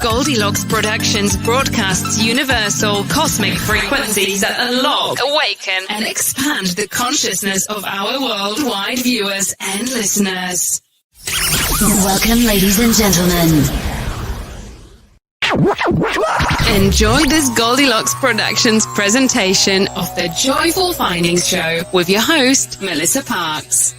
Goldylocks Productions broadcasts universal cosmic frequencies that unlock, awaken, and expand the consciousness of our worldwide viewers and listeners. Welcome, ladies and gentlemen. Enjoy this Goldylocks Productions presentation of the Joyful Findings Show with your host, Melissa Parks.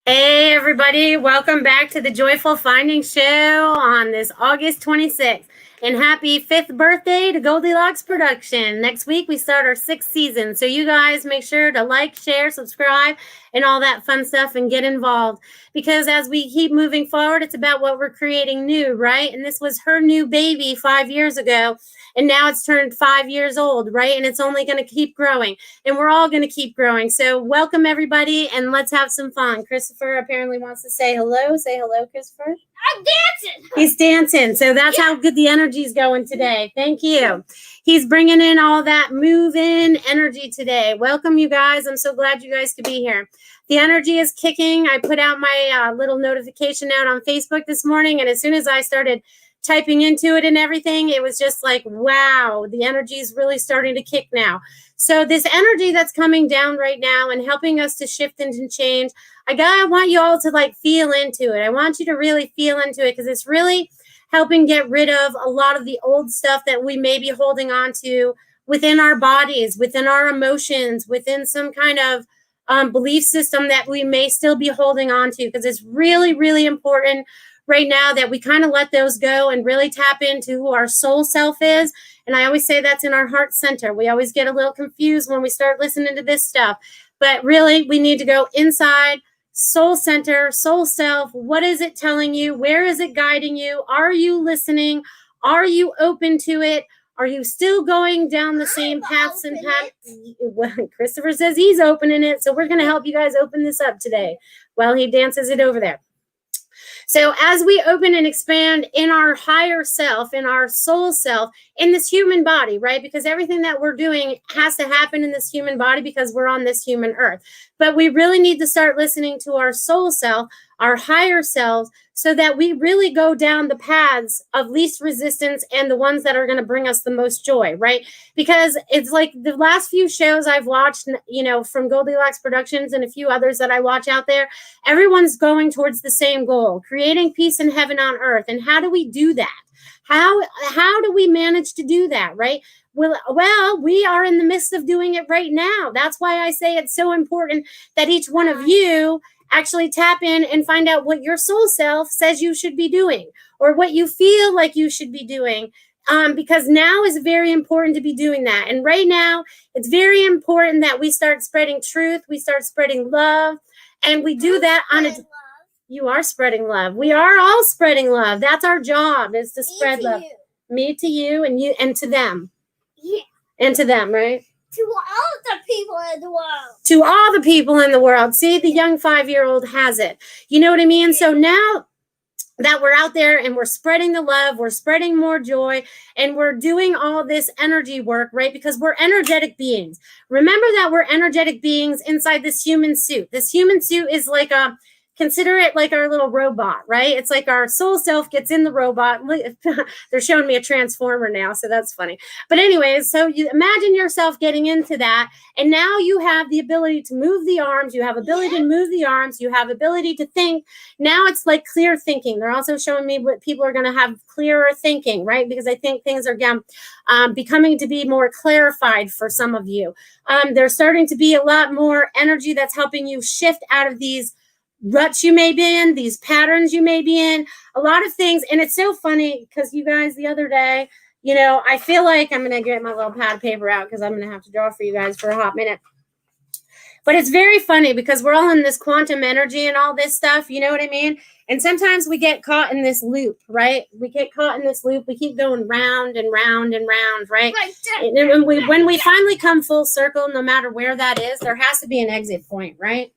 Hey everybody, welcome back to the Joyful Findings Show on this August 26th. And happy 5th birthday to Goldylocks Production. Next week we start our 6th season. So you guys make sure to like, share, subscribe, and all that fun stuff and get involved. Because as we keep moving forward, it's about what we're creating new, right? And this was her new baby 5 years ago. And now it's turned 5 years old, right? And it's only going to keep growing. And we're all going to keep growing. So welcome, everybody, and let's have some fun. Christopher apparently wants to say hello. Say hello, Christopher. I'm dancing. He's dancing. So that's how good the energy's going today. Thank you. He's bringing in all that move-in energy today. Welcome, you guys. I'm so glad you guys could be here. The energy is kicking. I put out my little notification out on Facebook this morning, and as soon as I started typing into it and everything, it was just like, wow, the energy is really starting to kick now. So this energy that's coming down right now and helping us to shift and change, I want you all to like feel into it. I want you to really feel into it because it's really helping get rid of a lot of the old stuff that we may be holding on to within our bodies, within our emotions, within some kind of belief system that we may still be holding on to, because it's really, really important right now that we kind of let those go and really tap into who our soul self is. And I always say that's in our heart center. We always get a little confused when we start listening to this stuff. But really, we need to go inside, soul center, soul self. What is it telling you? Where is it guiding you? Are you listening? Are you open to it? Are you still going down the same paths and paths? Well, Christopher says he's opening it. So we're going to help you guys open this up today while he dances it over there. So as we open and expand in our higher self, in our soul self, in this human body, right? Because everything that we're doing has to happen in this human body because we're on this human earth. But we really need to start listening to our soul self, our higher selves, so that we really go down the paths of least resistance and the ones that are going to bring us the most joy, right? Because it's like the last few shows I've watched, you know, from Goldylocks Productions and a few others that I watch out there, everyone's going towards the same goal, creating peace and heaven on earth. And how do we do that? How do we manage to do that, right? Well, we are in the midst of doing it right now. That's why I say it's so important that each one of you actually tap in and find out what your soul self says you should be doing or what you feel like you should be doing. Because now is very important to be doing that. And right now, it's very important that we start spreading truth. We start spreading love. And we do that on a... You are spreading love. We are all spreading love. That's our job, is to spread love. Me to you and you and to them. Yeah. And to them, right? To all the people in the world. To all the people in the world. See, the young 5-year-old has it. You know what I mean? So now that we're out there and we're spreading the love, we're spreading more joy, and we're doing all this energy work, right? Because we're energetic beings. Remember that we're energetic beings inside this human suit. This human suit is like consider it like our little robot, right? It's like our soul self gets in the robot. They're showing me a transformer now, so that's funny. But anyways, so you imagine yourself getting into that, and now you have the ability to move the arms. You have ability to move the arms. You have ability to think. Now it's like clear thinking. They're also showing me what people are going to have clearer thinking, right? Because I think things are becoming to be more clarified for some of you. There's starting to be a lot more energy that's helping you shift out of these ruts you may be in, these patterns you may be in, a lot of things. And it's so funny because you guys, the other day, you know, I feel like I'm going to get my little pad of paper out because I'm going to have to draw for you guys for a hot minute. But it's very funny because we're all in this quantum energy and all this stuff, you know what I mean? And sometimes we get caught in this loop, right? We get caught in this loop. We keep going round and round and round, right? And when we finally come full circle, no matter where that is, there has to be an exit point, right?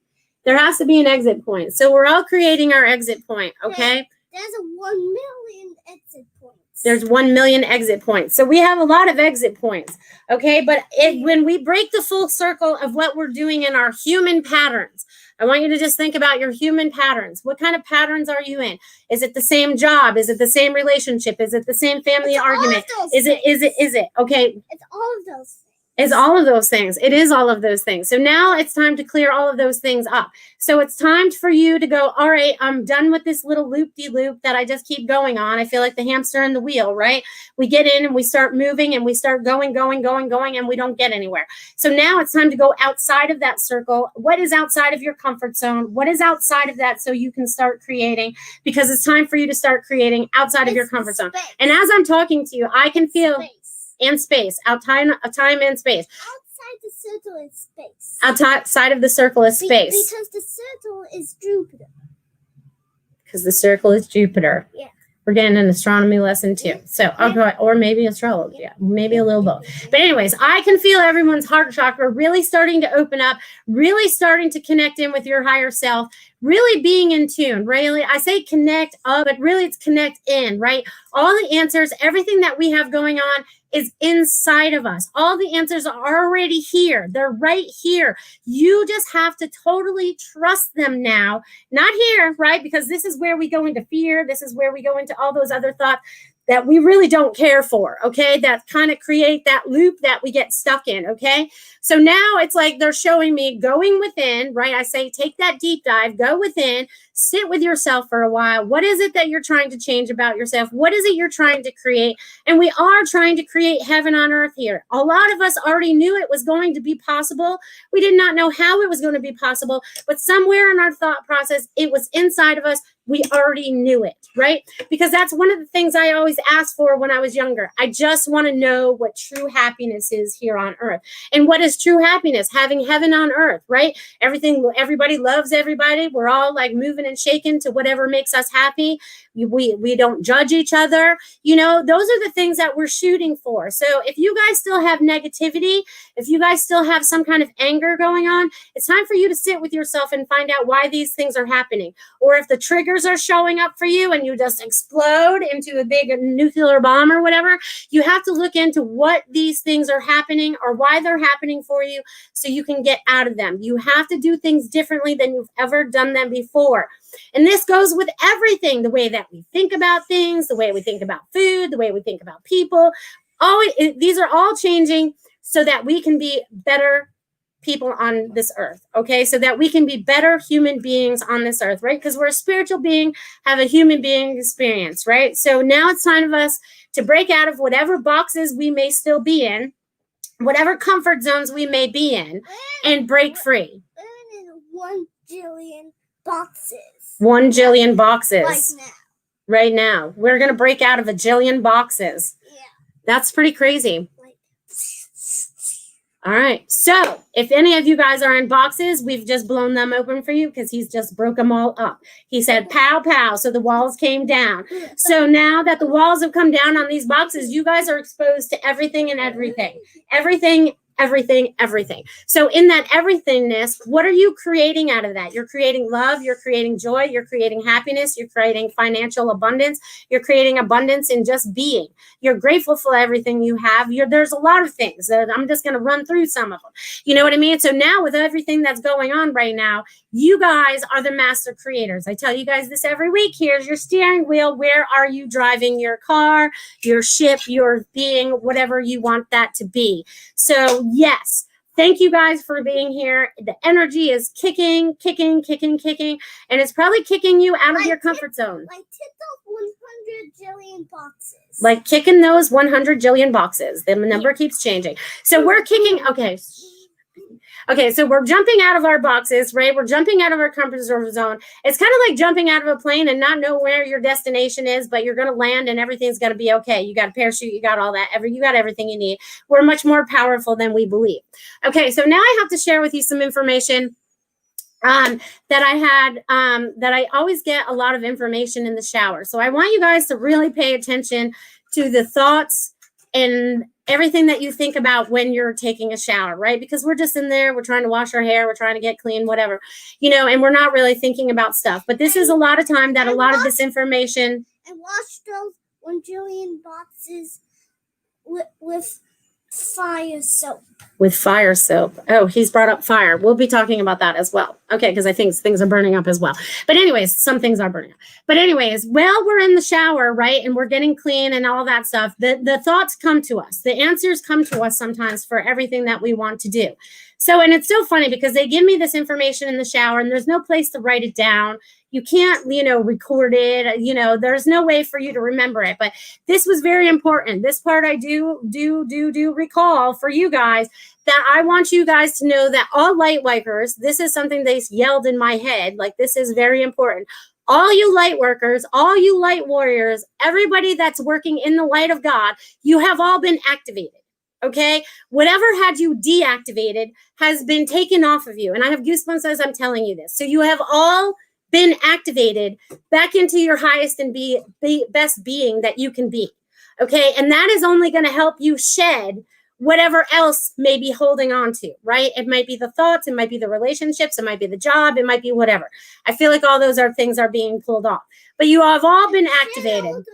There has to be an exit point. So we're all creating our exit point, okay? There's 1 million exit points. There's 1 million exit points. So we have a lot of exit points, okay? But when we break the full circle of what we're doing in our human patterns, I want you to just think about your human patterns. What kind of patterns are you in? Is it the same job? Is it the same relationship? Is it the same family argument? Is it? Okay. It's all of those things. It's all of those things. It is all of those things. So now it's time to clear all of those things up. So it's time for you to go, all right, I'm done with this little loop-de-loop that I just keep going on. I feel like the hamster in the wheel, right? We get in and we start moving and we start going, and we don't get anywhere. So now it's time to go outside of that circle. What is outside of your comfort zone? What is outside of that so you can start creating? Because it's time for you to start creating outside of your comfort zone. And as I'm talking to you, I can feel... And space, time and space. Outside the circle is space. Outside of the circle is space. Because the circle is Jupiter. Because the circle is Jupiter. Yeah. We're getting an astronomy lesson too. So, okay, or maybe astrology. Yeah, maybe a little both. But anyways, I can feel everyone's heart chakra really starting to open up, really starting to connect in with your higher self, really being in tune. Really, I say connect up, but really it's connect in, right? All the answers, everything that we have going on is inside of us. All the answers are already here. They're right here. You just have to totally trust them now. Not here, right? Because this is where we go into fear. This is where we go into all those other thoughts that we really don't care for, okay? That kind of create that loop that we get stuck in, okay? So now it's like they're showing me going within, right? I say take that deep dive, go within, sit with yourself for a while. What is it that you're trying to change about yourself? What is it you're trying to create? And we are trying to create heaven on earth here. A lot of us already knew it was going to be possible. We did not know how it was going to be possible, but somewhere in our thought process, it was inside of us. We already knew it, right? Because that's one of the things I always asked for when I was younger. I just want to know what true happiness is here on earth. And what is true happiness? Having heaven on earth, right? Everybody loves everybody. We're all like moving and shaking to whatever makes us happy. We don't judge each other. You know, those are the things that we're shooting for. So if you guys still have negativity, if you guys still have some kind of anger going on, it's time for you to sit with yourself and find out why these things are happening. Or if the triggers are showing up for you and you just explode into a big nuclear bomb or whatever, you have to look into what these things are happening or why they're happening for you so you can get out of them. You have to do things differently than you've ever done them before. And this goes with everything, the way that we think about things, the way we think about food, the way we think about people. These are all changing so that we can be better people on this earth, okay? So that we can be better human beings on this earth, right? Because we're a spiritual being, have a human being experience, right? So now it's time for us to break out of whatever boxes we may still be in, whatever comfort zones we may be in, and break free. We're in 1 jillion boxes. 1 jillion boxes. Like now. Right now. We're going to break out of a jillion boxes. Yeah. That's pretty crazy. Like. All right. So if any of you guys are in boxes, we've just blown them open for you because he's just broke them all up. He said, pow, pow. So the walls came down. So now that the walls have come down on these boxes, you guys are exposed to everything and everything. Everything. So in that everythingness, what are you creating out of that? You're creating love, you're creating joy, you're creating happiness, you're creating financial abundance, you're creating abundance in just being. You're grateful for everything you have. There's a lot of things that I'm just going to run through some of them. You know what I mean? So now with everything that's going on right now, you guys are the master creators. I tell you guys this every week. Here's your steering wheel. Where are you driving your car, your ship, your being, whatever you want that to be? So yes, thank you guys for being here. The energy is kicking, and it's probably kicking you out of your comfort zone. Like tick off 100 jillion boxes. Like kicking those 100 jillion boxes. The number keeps changing. So we're kicking, okay, so we're jumping out of our boxes, right? We're jumping out of our comfort zone. It's kind of like jumping out of a plane and not know where your destination is, but you're going to land and everything's going to be okay. You got a parachute, you got all that. You got everything you need. We're much more powerful than we believe. Okay, so now I have to share with you some information that I always get a lot of information in the shower. So I want you guys to really pay attention to the thoughts and everything that you think about when you're taking a shower, right? Because we're just in there, we're trying to wash our hair, we're trying to get clean, whatever, and we're not really thinking about stuff. But this is a lot of time that a lot of this information. And wash those 1 jillion boxes with Fire soap. With fire soap. Oh, he's brought up fire. We'll be talking about that as well. Okay, because I think things are burning up as well. But anyways, some things are burning up. But anyways, while we're in the shower, right, and we're getting clean and all that stuff, the thoughts come to us. The answers come to us sometimes for everything that we want to do. So, and it's so funny because they give me this information in the shower and there's no place to write it down. You can't, record it. There's no way for you to remember it. But this was very important. This part I do recall for you guys, that I want you guys to know that all light workers, this is something they yelled in my head, like this is very important. All you light workers, all you light warriors, everybody that's working in the light of God, you have all been activated. Okay, whatever had you deactivated has been taken off of you. And I have goosebumps as I'm telling you this. So you have all been activated back into your highest and best being that you can be. Okay, and that is only going to help you shed whatever else may be holding on to, right? It might be the thoughts, it might be the relationships, it might be the job, it might be whatever. I feel like all those things are being pulled off. But you have all been activated.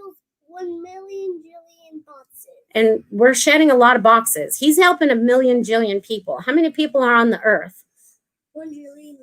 1 million jillion boxes. And we're shedding a lot of boxes. He's helping a million jillion people. How many people are on the earth? 1 jillion.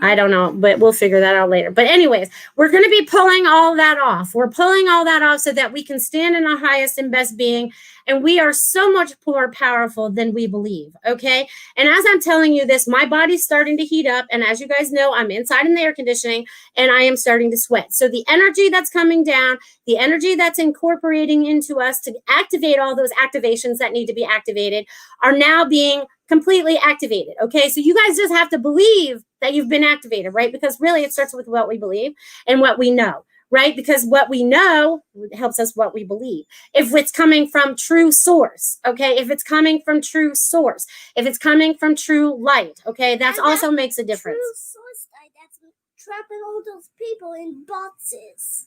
I don't know, but we'll figure that out later. But anyways, we're going to be pulling all that off. We're pulling all that off so that we can stand in our highest and best being. And we are so much more powerful than we believe. Okay. And as I'm telling you this, my body's starting to heat up. And as you guys know, I'm inside in the air conditioning and I am starting to sweat. So the energy that's coming down, the energy that's incorporating into us to activate all those activations that need to be activated are now being completely activated. Okay. So you guys just have to believe that you've been activated, right? Because really it starts with what we believe and what we know, right? Because what we know helps us what we believe. If it's coming from true source, okay? If it's coming from true source, if it's coming from true light, okay? That also makes a difference. True source light that's trapping all those people in boxes.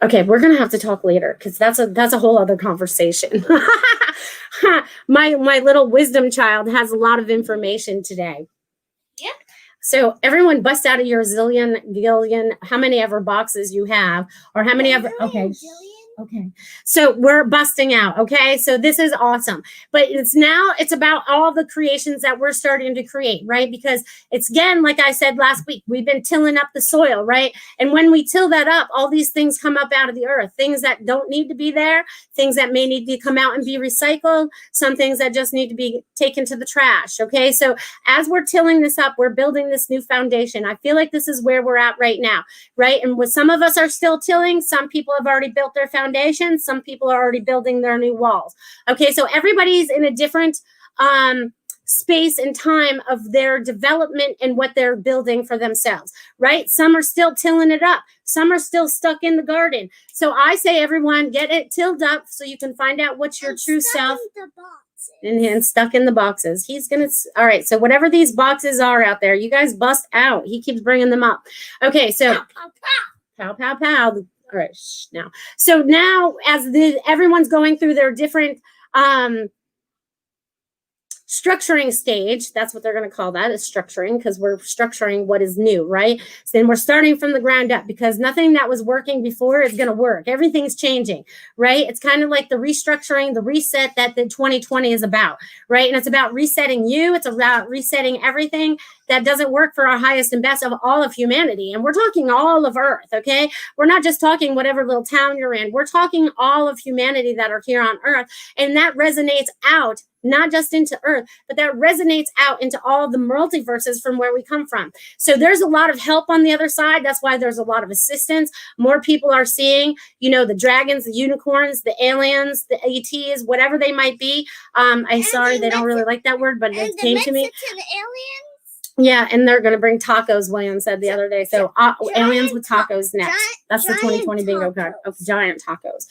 Okay, we're gonna have to talk later because that's a whole other conversation. My little wisdom child has a lot of information today. Yep. So everyone bust out of your gillion, how many ever boxes you have, or how many ever, okay. Okay. So we're busting out. Okay. So this is awesome. But it's about all the creations that we're starting to create, right? Because it's, again, like I said last week, we've been tilling up the soil, right? And when we till that up, all these things come up out of the earth, things that don't need to be there, things that may need to come out and be recycled, some things that just need to be taken to the trash. Okay. So as we're tilling this up, we're building this new foundation. I feel like this is where we're at right now, right? And with some of us are still tilling, some people have already built their foundation. Some people are already building their new walls. Okay, so everybody's in a different space and time of their development and what they're building for themselves, right? Some are still tilling it up. Some are still stuck in the garden. So I say, everyone, get it tilled up so you can find out what's your true self. And stuck in the boxes. He's going to, all right, so whatever these boxes are out there, you guys bust out. He keeps bringing them up. Okay, so pow, pow, pow. All right, now. So now as everyone's going through their different structuring stage, that's what they're going to call that, is structuring, because we're structuring what is new, right? So then we're starting from the ground up because nothing that was working before is going to work. Everything's changing, right? It's kind of like the restructuring, the reset that the 2020 is about, right? And it's about resetting you. It's about resetting everything that doesn't work for our highest and best of all of humanity. And we're talking all of Earth, okay? We're not just talking whatever little town you're in. We're talking all of humanity that are here on Earth. And that resonates out, not just into Earth, but that resonates out into all the multiverses from where we come from. So there's a lot of help on the other side. That's why there's a lot of assistance. More people are seeing, the dragons, the unicorns, the aliens, the ETs, whatever they might be. I'm sorry, they don't really like that word, but it came to me. Aliens? Yeah, and they're going to bring tacos, William said the other day. So aliens with tacos next. That's the 2020 bingo card of giant tacos.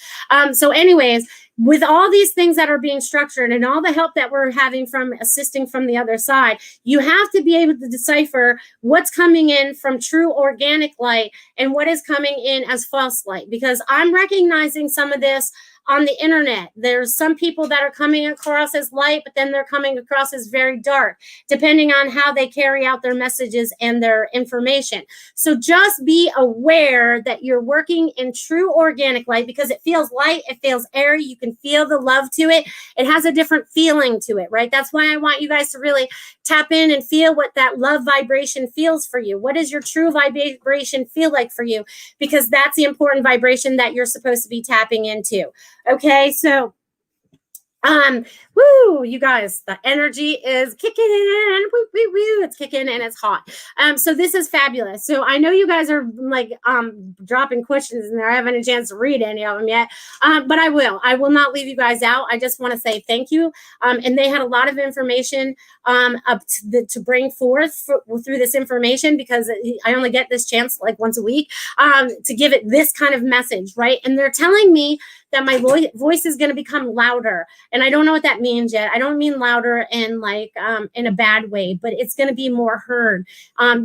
So anyways, with all these things that are being structured and all the help that we're having from assisting from the other side, you have to be able to decipher what's coming in from true organic light and what is coming in as false light. Because I'm recognizing some of this on the internet. There's some people that are coming across as light, but then they're coming across as very dark, depending on how they carry out their messages and their information. So just be aware that you're working in true organic light because it feels light, it feels airy, you can feel the love to it. It has a different feeling to it, right? That's why I want you guys to really tap in and feel what that love vibration feels for you. What does your true vibration feel like for you? Because that's the important vibration that you're supposed to be tapping into. Okay, so woo, you guys, the energy is kicking in. Woo, woo, woo. It's kicking and it's hot. So this is fabulous. So I know you guys are like dropping questions and I haven't had a chance to read any of them yet. But I will not leave you guys out. I just want to say thank you. And they had a lot of information to bring forth through this information because I only get this chance like once a week to give it this kind of message, right? And they're telling me that my voice is going to become louder. And I don't know what that means yet. I don't mean louder in like in a bad way, but it's going to be more heard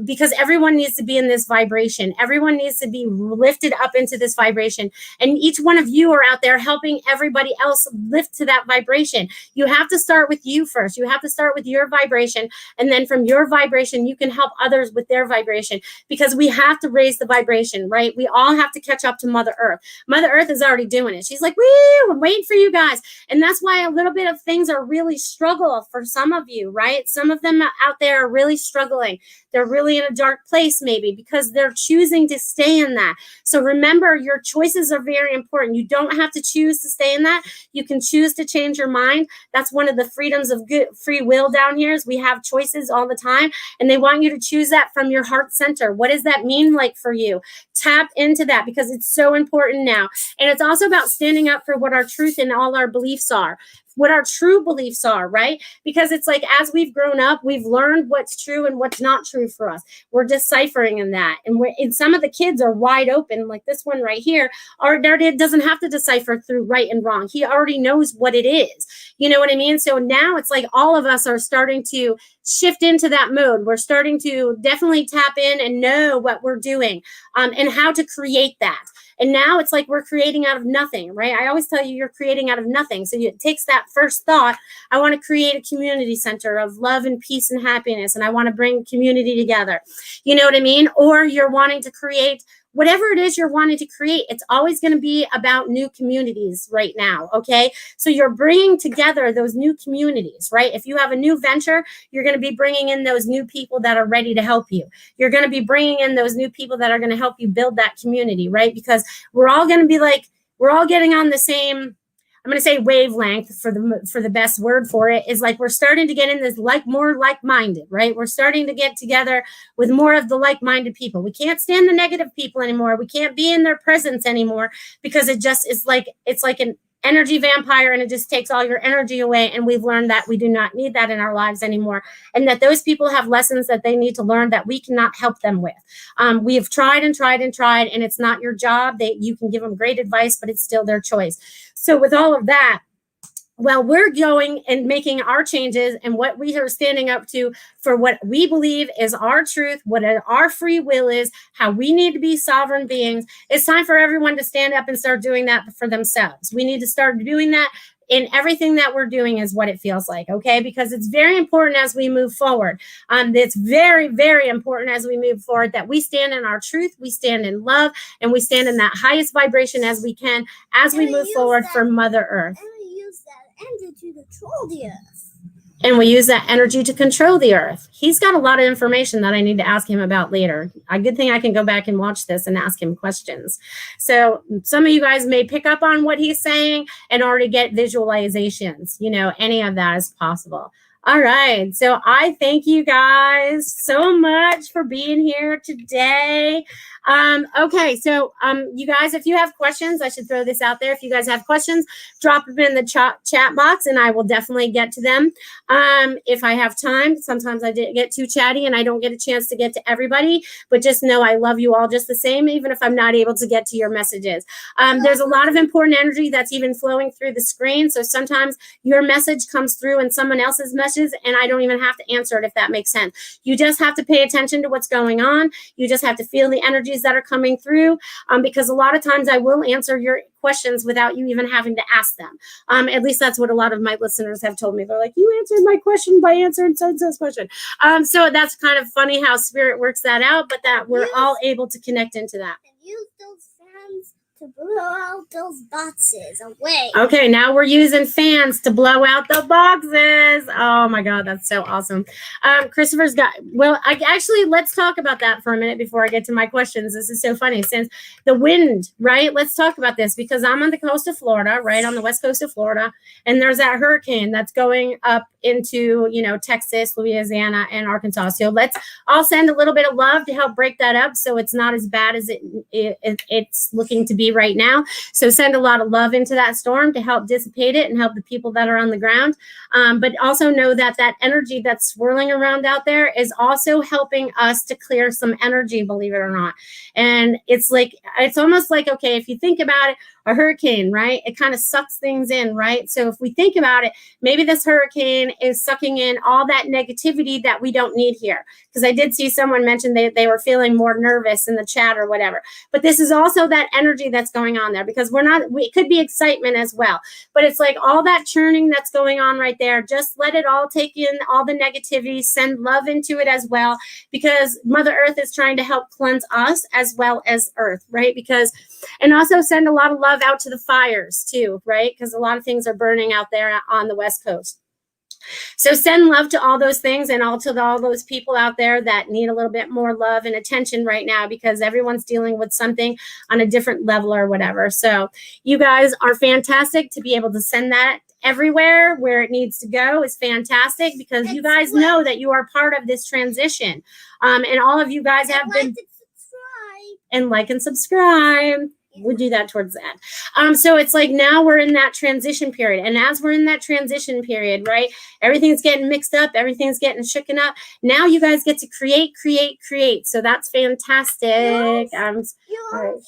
because everyone needs to be in this vibration. Everyone needs to be lifted up into this vibration. And each one of you are out there helping everybody else lift to that vibration. You have to start with you first. You have to start with your vibration. And then from your vibration, you can help others with their vibration because we have to raise the vibration, right? We all have to catch up to Mother Earth. Mother Earth is already doing it. She's like, woo, I'm waiting for you guys. And that's why a little bit of things are really struggle for some of you, right? Some of them out there are really struggling. They're really in a dark place maybe because they're choosing to stay in that. So remember, your choices are very important. You don't have to choose to stay in that. You can choose to change your mind. That's one of the freedoms of good free will down here is we have choices all the time. And they want you to choose that from your heart center. What does that mean like for you? Tap into that because it's so important now. And it's also about standing up for what our truth and all our beliefs are. What our true beliefs are, right? Because it's like as we've grown up, we've learned what's true and what's not true for us. We're deciphering in that. And some of the kids are wide open, like this one right here, it doesn't have to decipher through right and wrong. He already knows what it is. You know what I mean? So now it's like all of us are starting to shift into that mode. We're starting to definitely tap in and know what we're doing and how to create that. And now it's like we're creating out of nothing, right? I always tell you, you're creating out of nothing. So it takes that first thought. I want to create a community center of love and peace and happiness. And I want to bring community together. You know what I mean? Or you're wanting to create whatever it is you're wanting to create. It's always going to be about new communities right now. Okay. So you're bringing together those new communities, right? If you have a new venture, you're going to be bringing in those new people that are ready to help you. You're going to be bringing in those new people that are going to help you build that community, right? Because we're all going to be like, we're all getting on the same, I'm going to say wavelength for the best word for it is like we're starting to get in this more like-minded, right? We're starting to get together with more of the like-minded people. We can't stand the negative people anymore. We can't be in their presence anymore because it just is like, it's like an energy vampire and it just takes all your energy away. And we've learned that we do not need that in our lives anymore. And that those people have lessons that they need to learn that we cannot help them with. We have tried and tried and tried, and it's not your job. You can give them great advice, but it's still their choice. So with all of that, well, we're going and making our changes and what we are standing up to for what we believe is our truth, what our free will is, how we need to be sovereign beings. It's time for everyone to stand up and start doing that for themselves. We need to start doing that in everything that we're doing is what it feels like, okay? Because it's very important as we move forward. It's very, very important as we move forward that we stand in our truth, we stand in love, and we stand in that highest vibration as we can as we move forward for Mother Earth. Energy to control the earth. And we use that energy to control the earth. He's got a lot of information that I need to ask him about later. A good thing I can go back and watch this and ask him questions. So some of you guys may pick up on what he's saying and already get visualizations. You know, any of that is possible. All right. So I thank you guys so much for being here today. Okay. So, you guys, if you have questions, I should throw this out there. If you guys have questions, drop them in the chat box and I will definitely get to them. If I have time, sometimes I get too chatty and I don't get a chance to get to everybody, but just know I love you all just the same, even if I'm not able to get to your messages. There's a lot of important energy that's even flowing through the screen. So sometimes your message comes through in someone else's message and I don't even have to answer it, if that makes sense. You just have to pay attention to what's going on. You just have to feel the energies that are coming through, because a lot of times I will answer your questions without you even having to ask them. At least that's what a lot of my listeners have told me. They're like, you answered my question by answering so-and-so's question. So that's kind of funny how spirit works that out, but that we're all able to connect into that. And use those to blow out those boxes away. Okay, now we're using fans to blow out the boxes. Oh my God, that's so awesome. Christopher's got, well, let's talk about that for a minute before I get to my questions. This is so funny since the wind, right? Let's talk about this because I'm on the coast of Florida, right? On the west coast of Florida. And there's that hurricane that's going up into, Texas, Louisiana, and Arkansas. So I'll send a little bit of love to help break that up so it's not as bad as it's looking to be right now. So send a lot of love into that storm to help dissipate it and help the people that are on the ground. But also know that energy that's swirling around out there is also helping us to clear some energy, believe it or not. And it's almost like, okay, if you think about it, a hurricane, right? It kind of sucks things in, right? So if we think about it, maybe this hurricane is sucking in all that negativity that we don't need here. Because I did see someone mention they were feeling more nervous in the chat or whatever. But this is also that energy that's going on there because it could be excitement as well. But it's like all that churning that's going on right there. Just let it all take in all the negativity, send love into it as well, because Mother Earth is trying to help cleanse us as well as Earth, right? And also send a lot of love out to the fires too, right? Because a lot of things are burning out there on the West Coast. So send love to all those things and all those people out there that need a little bit more love and attention right now because everyone's dealing with something on a different level or whatever. So you guys are fantastic to be able to send that everywhere where it needs to go is fantastic because you guys know that you are part of this transition. And all of you guys have been... And like and subscribe. We'll do that towards the end. So it's like now we're in that transition period. And as we're in that transition period, right, everything's getting mixed up. Everything's getting shooken up. Now you guys get to create. So that's fantastic. You're 40.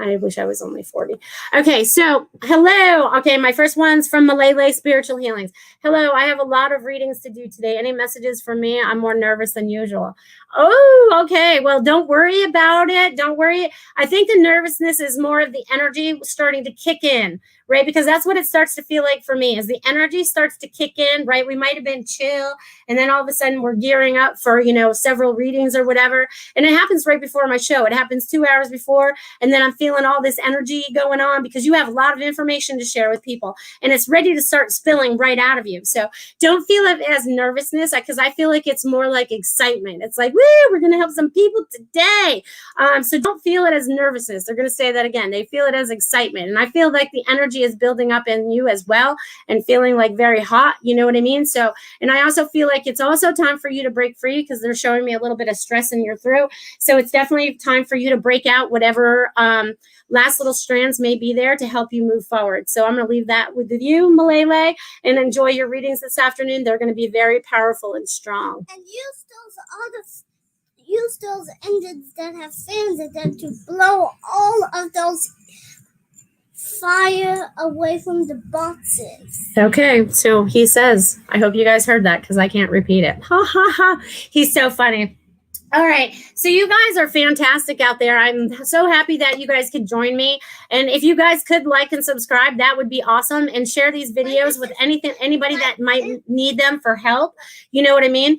I wish I was only 40. Okay, so hello. Okay, my first one's from Malele Spiritual Healings. Hello, I have a lot of readings to do today. Any messages for me? I'm more nervous than usual. Oh, okay. Well, don't worry about it. Don't worry. I think the nervousness is more of the energy starting to kick in, right? Because that's what it starts to feel like for me is the energy starts to kick in, right? We might have been chill and then all of a sudden we're gearing up for, several readings or whatever. And it happens right before my show. It happens 2 hours before. And then I'm feeling all this energy going on because you have a lot of information to share with people and it's ready to start spilling right out of you. So don't feel it as nervousness because I feel like it's more like excitement. It's like, woo, we're going to help some people today. So don't feel it as nervousness. They're going to say that again. They feel it as excitement. And I feel like the energy is building up in you as well and feeling like very hot. You know what I mean? So, and I also feel like it's also time for you to break free because they're showing me a little bit of stress in your throat. So it's definitely time for you to break out whatever last little strands may be there to help you move forward. So I'm going to leave that with you, Malele, and enjoy your readings this afternoon. They're going to be very powerful and strong. And use those engines that have fans in them to blow all of those fire away from the boxes. Okay, so he says, I hope you guys heard that because I can't repeat it. Ha ha ha. He's so funny. All right. So you guys are fantastic out there. I'm so happy that you guys could join me. And if you guys could like and subscribe, that would be awesome. And share these videos with anybody that might need them for help. You know what I mean?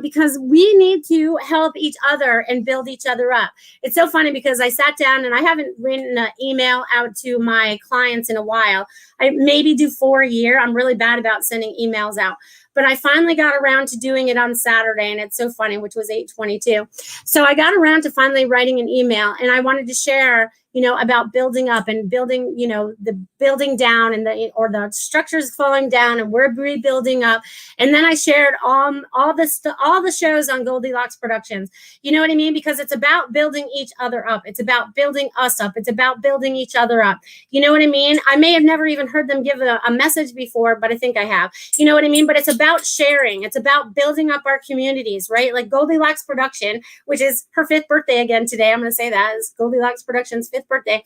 Because we need to help each other and build each other up. It's so funny because I sat down and I haven't written an email out to my clients in a while. I maybe do 4 a year. I'm really bad about sending emails out. But I finally got around to doing it on Saturday, and it's so funny, which was 8/22. So I got around to finally writing an email, and I wanted to share, about building up and building, the building down and the structures falling down and we're rebuilding up. And then I shared all the shows on Goldylocks Productions. You know what I mean? Because it's about building each other up. It's about building us up. It's about building each other up. You know what I mean? I may have never even heard them give a message before, but I think I have. You know what I mean? But it's about sharing. It's about building up our communities, right? Like Goldylocks Production, which is her 5th birthday again today. I'm going to say that is Goldylocks Productions' 5th birthday.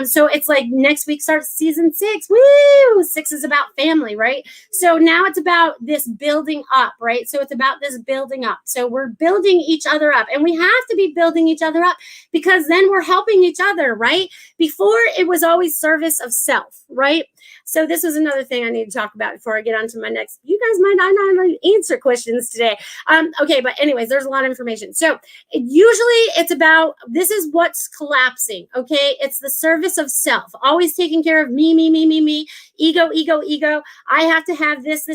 So it's like next week starts season 6. Woo! 6 is about family, right? So now it's about this building up, right? So it's about this building up. So we're building each other up, and we have to be building each other up because then we're helping each other, right? Before it was always service of self, right? So this was another thing I need to talk about before I get on to my next. You guys might not answer questions today. Okay, but anyways, there's a lot of information. So usually it's about, this is what's collapsing, okay? It's the service of self, always taking care of me, ego. I have to have this.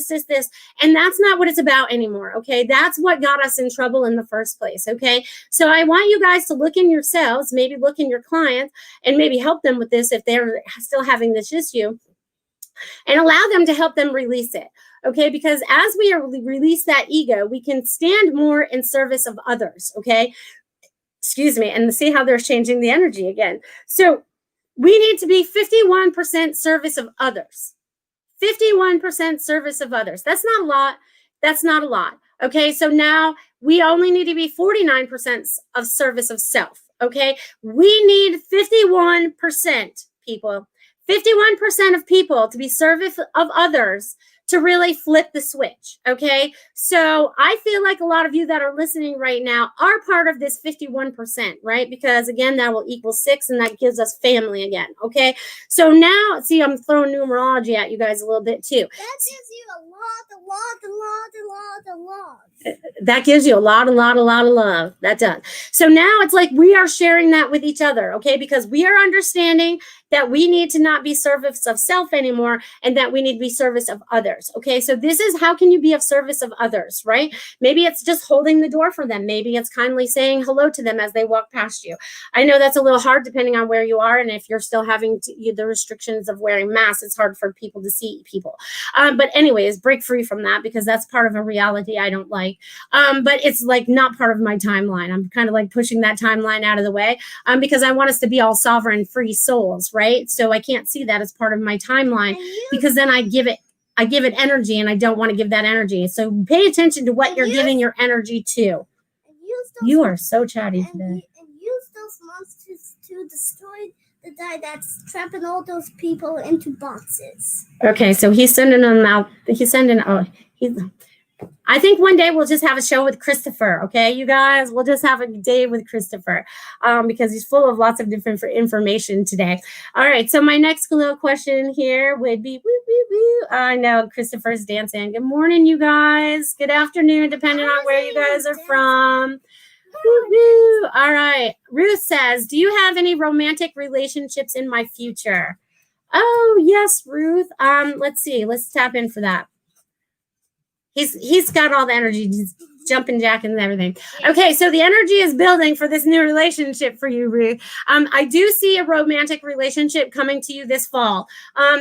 And that's not what it's about anymore, okay? That's what got us in trouble in the first place, okay? So I want you guys to look in yourselves, maybe look in your clients, and maybe help them with this if they're still having this issue, and allow them to help them release it, okay? Because as we release that ego, we can stand more in service of others, okay? Excuse me, and see how they're changing the energy again. So we need to be 51% service of others. 51% service of others. That's not a lot. That's not a lot. Okay, so now we only need to be 49% of service of self. Okay, we need 51% people, 51% of people to be service of others to really flip the switch. Okay, so I feel like a lot of you that are listening right now are part of this 51%, right? Because again, that will equal 6, and that gives us family again. Okay, so now see, I'm throwing numerology at you guys a little bit too. That gives you a lot. That gives you a lot of love. That does. So now it's like we are sharing that with each other, okay? Because we are understanding that we need to not be service of self anymore, and that we need to be service of others, okay? So this is how can you be of service of others, right? Maybe it's just holding the door for them. Maybe it's kindly saying hello to them as they walk past you. I know that's a little hard depending on where you are, and if you're still having the restrictions of wearing masks, it's hard for people to see people. But anyways, break free from that, because that's part of a reality I don't like. But it's like not part of my timeline. I'm kind of like pushing that timeline out of the way because I want us to be all sovereign, free souls, right? So I can't see that as part of my timeline, because then I give it energy, and I don't want to give that energy. So pay attention to what you're giving your energy to. You are so chatty today. And use those monsters to destroy the guy that's trapping all those people into boxes. Okay, so he's sending them out. I think one day we'll just have a show with Christopher, okay, you guys? We'll just have a day with Christopher because he's full of lots of different information today. All right, so my next little question here would be, I know Christopher's dancing. Good morning, you guys. Good afternoon, depending on where you guys are from. All right, Ruth says, do you have any romantic relationships in my future? Oh, yes, Ruth. Let's see. Let's tap in for that. He's got all the energy, just jumping, jacking, and everything. Okay, so the energy is building for this new relationship for you, Ruth. I do see a romantic relationship coming to you this fall.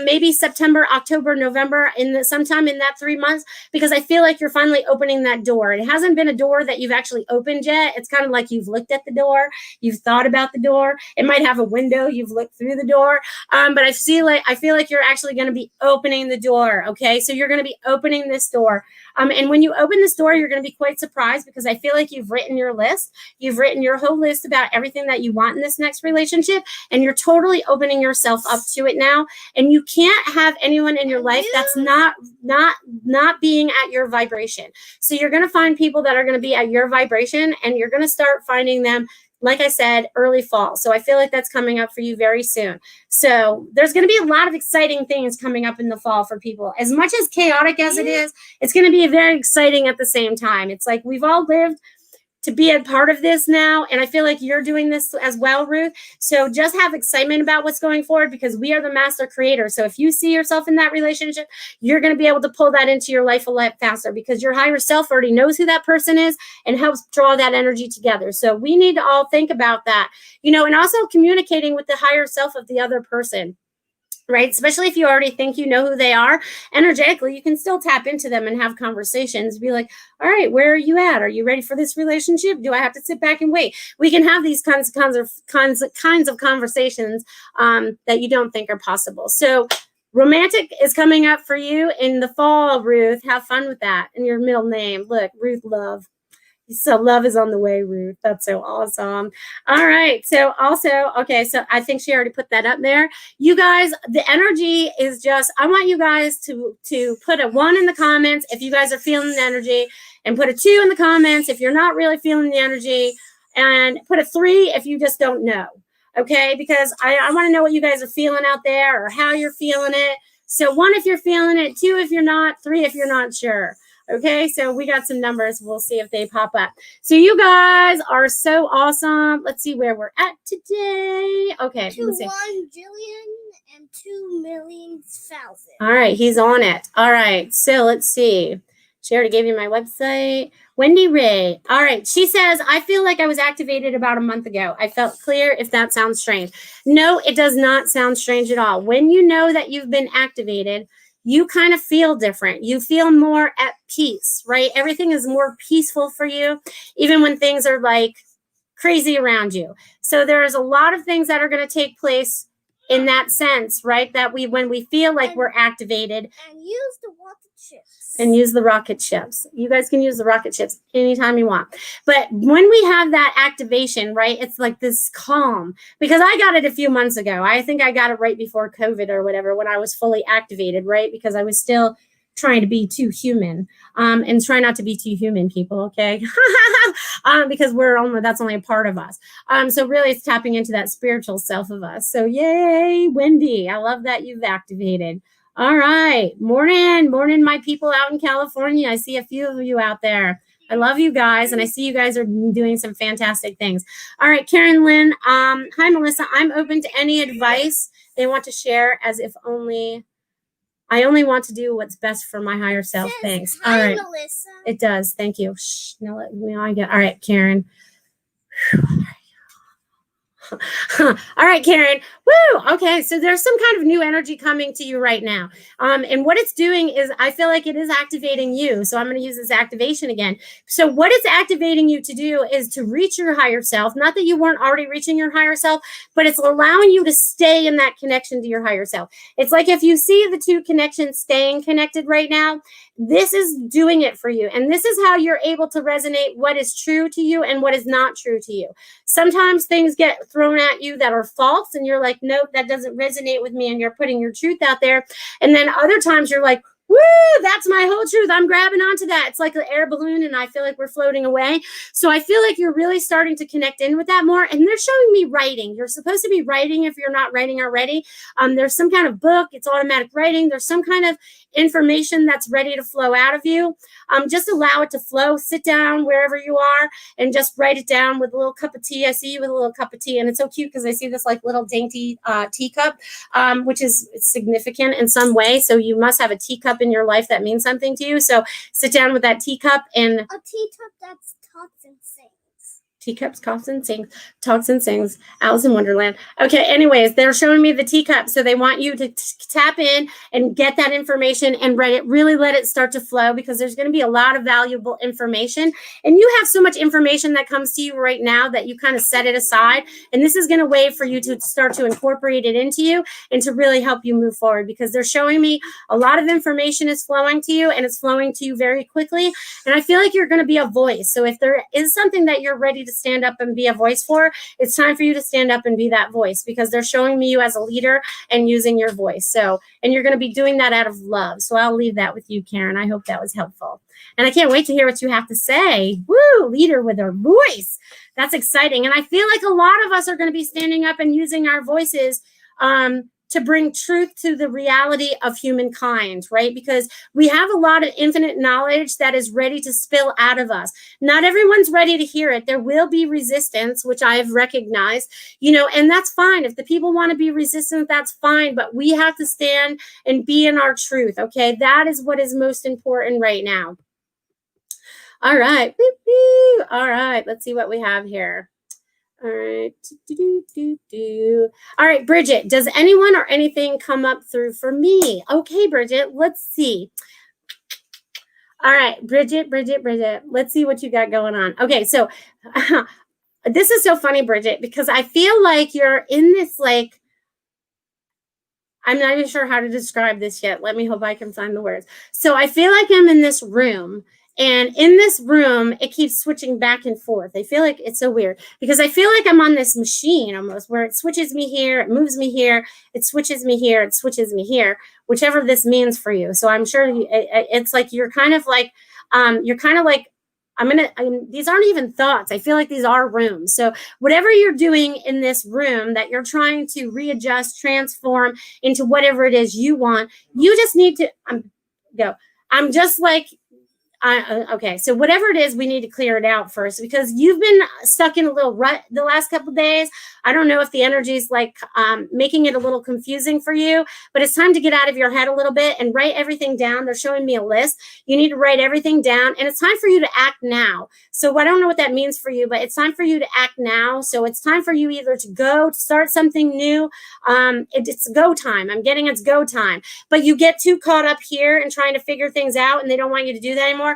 Maybe September, October, November, sometime in that 3 months, because I feel like you're finally opening that door. It hasn't been a door that you've actually opened yet. It's kind of like you've looked at the door, you've thought about the door. It might have a window, you've looked through the door. But I feel like you're actually going to be opening the door. Okay, so you're going to be opening this door. And when you open this door, you're going to be quite surprised, because I feel like you've written your list. You've written your whole list about everything that you want in this next relationship, and you're totally opening yourself up to it now. And you can't have anyone in your life that's not being at your vibration. So you're going to find people that are going to be at your vibration, and you're going to start finding them, like I said, early fall. So I feel like that's coming up for you very soon. So there's going to be a lot of exciting things coming up in the fall for people. As much as chaotic as it is, it's going to be very exciting at the same time. It's like we've all lived to be a part of this now, and I feel like you're doing this as well, Ruth. So just have excitement about what's going forward, because we are the master creator. So if you see yourself in that relationship, you're going to be able to pull that into your life a lot faster, because your higher self already knows who that person is and helps draw that energy together. So we need to all think about that, and also communicating with the higher self of the other person. Right? Especially if you already think you know who they are, energetically, you can still tap into them and have conversations. Be like, all right, where are you at? Are you ready for this relationship? Do I have to sit back and wait? We can have these kinds of conversations that you don't think are possible. So romantic is coming up for you in the fall, Ruth. Have fun with that. And your middle name. Look, Ruth Love. So love is on the way, Ruth. That's so awesome. All right. So also, okay, so I think she already put that up there. You guys, the energy is just, I want you guys to put a 1 in the comments if you guys are feeling the energy, and put a 2 in the comments if you're not really feeling the energy, and put a 3 if you just don't know. Okay, because I want to know what you guys are feeling out there, or how you're feeling it. So 1 if you're feeling it, 2 if you're not, 3 if you're not sure. Okay, so we got some numbers. We'll see if they pop up. So you guys are so awesome. Let's see where we're at today. Okay, To let's see. 1 billion and 2 million thousand. All right, he's on it. All right, so let's see. She already gave you my website. Wendy Ray. All right, she says, I feel like I was activated about a month ago. I felt clear, if that sounds strange. No, it does not sound strange at all. When you know that you've been activated, you kind of feel different. You feel more at peace, right? Everything is more peaceful for you, even when things are like crazy around you. So there's a lot of things that are going to take place in that sense, right? That when we feel like we're activated. And use the water chips. And use the rocket ships. You guys can use the rocket ships anytime you want. But when we have that activation, right, it's like this calm. Because I got it a few months ago. I think I got it right before COVID or whatever, when I was fully activated, right? Because I was still trying to be too human. And try not to be too human, people, okay? Because that's only a part of us. So really it's tapping into that spiritual self of us. So yay, Wendy. I love that you've activated. All right. Morning, my people out in California. I see a few of you out there. I love you guys, and I see you guys are doing some fantastic things. All right, Karen Lynn. Hi, Melissa. I'm open to any advice they want to share, as if I only want to do what's best for my higher self. Thanks. All right. Melissa. It does. Thank you. Shh. Now let me. All right, Karen. All right, Karen. Woo! Okay, so there's some kind of new energy coming to you right now. And what it's doing is, I feel like it is activating you. So I'm going to use this activation again. So what it's activating you to do is to reach your higher self. Not that you weren't already reaching your higher self, but it's allowing you to stay in that connection to your higher self. It's like if you see the two connections staying connected right now, this is doing it for you. And this is how you're able to resonate what is true to you and what is not true to you. Sometimes things get thrown at you that are false, and you're like, nope, that doesn't resonate with me, and you're putting your truth out there. And then other times you're like, woo, that's my whole truth. I'm grabbing onto that. It's like an air balloon, and I feel like we're floating away. So I feel like you're really starting to connect in with that more. And they're showing me writing. You're supposed to be writing if you're not writing already. There's some kind of book. It's automatic writing. There's some kind of information that's ready to flow out of you. Just allow it to flow. Sit down wherever you are and just write it down with a little cup of tea. I see you with a little cup of tea, and it's so cute because I see this like little dainty teacup, which is significant in some way. So you must have a teacup in your life that means something to you. So sit down with that teacup and a teacup that's talks and sings. Teacups, coughs, and sings, talks and sings. Alice in Wonderland. Okay, anyways, they're showing me the teacup. So they want you to tap in and get that information and really let it start to flow, because there's going to be a lot of valuable information. And you have so much information that comes to you right now that you kind of set it aside. And this is going to wait for you to start to incorporate it into you and to really help you move forward, because they're showing me a lot of information is flowing to you, and it's flowing to you very quickly. And I feel like you're going to be a voice. So if there is something that you're ready to stand up and be a voice for, it's time for you to stand up and be that voice, because they're showing me you as a leader and using your voice. So, and you're going to be doing that out of love. So I'll leave that with you, Karen. I hope that was helpful. And I can't wait to hear what you have to say. Woo, leader with her voice. That's exciting. And I feel like a lot of us are going to be standing up and using our voices to bring truth to the reality of humankind, right? Because we have a lot of infinite knowledge that is ready to spill out of us. Not everyone's ready to hear it. There will be resistance, which I have recognized, and that's fine. If the people want to be resistant, that's fine. But we have to stand and be in our truth, okay? That is what is most important right now. All right. All right. Let's see what we have here. All right. All right, Bridget, does anyone or anything come up through for me? Okay, Bridget, let's see. All right, Bridget, let's see what you got going on. Okay, so this is so funny, Bridget, because I feel like you're in this, like, I'm not even sure how to describe this yet. Let me hope I can find the words. So I feel like I'm in this room. And in this room, it keeps switching back and forth. I feel like it's so weird because I feel like I'm on this machine almost where it switches me here, it moves me here, it switches me here, it switches me here, whichever this means for you. So I'm sure it's like you're kind of like these aren't even thoughts. I feel like these are rooms. So whatever you're doing in this room that you're trying to readjust, transform into whatever it is you want, you just need to I'm just like, okay, so whatever it is, we need to clear it out first because you've been stuck in a little rut the last couple of days. I don't know if the energy is like making it a little confusing for you, but it's time to get out of your head a little bit and write everything down. They're showing me a list. You need to write everything down, and it's time for you to act now. So I don't know what that means for you, but it's time for you to act now. So it's time for you either to go, to start something new. It's go time. I'm getting it's go time. But you get too caught up here and trying to figure things out, and they don't want you to do that anymore.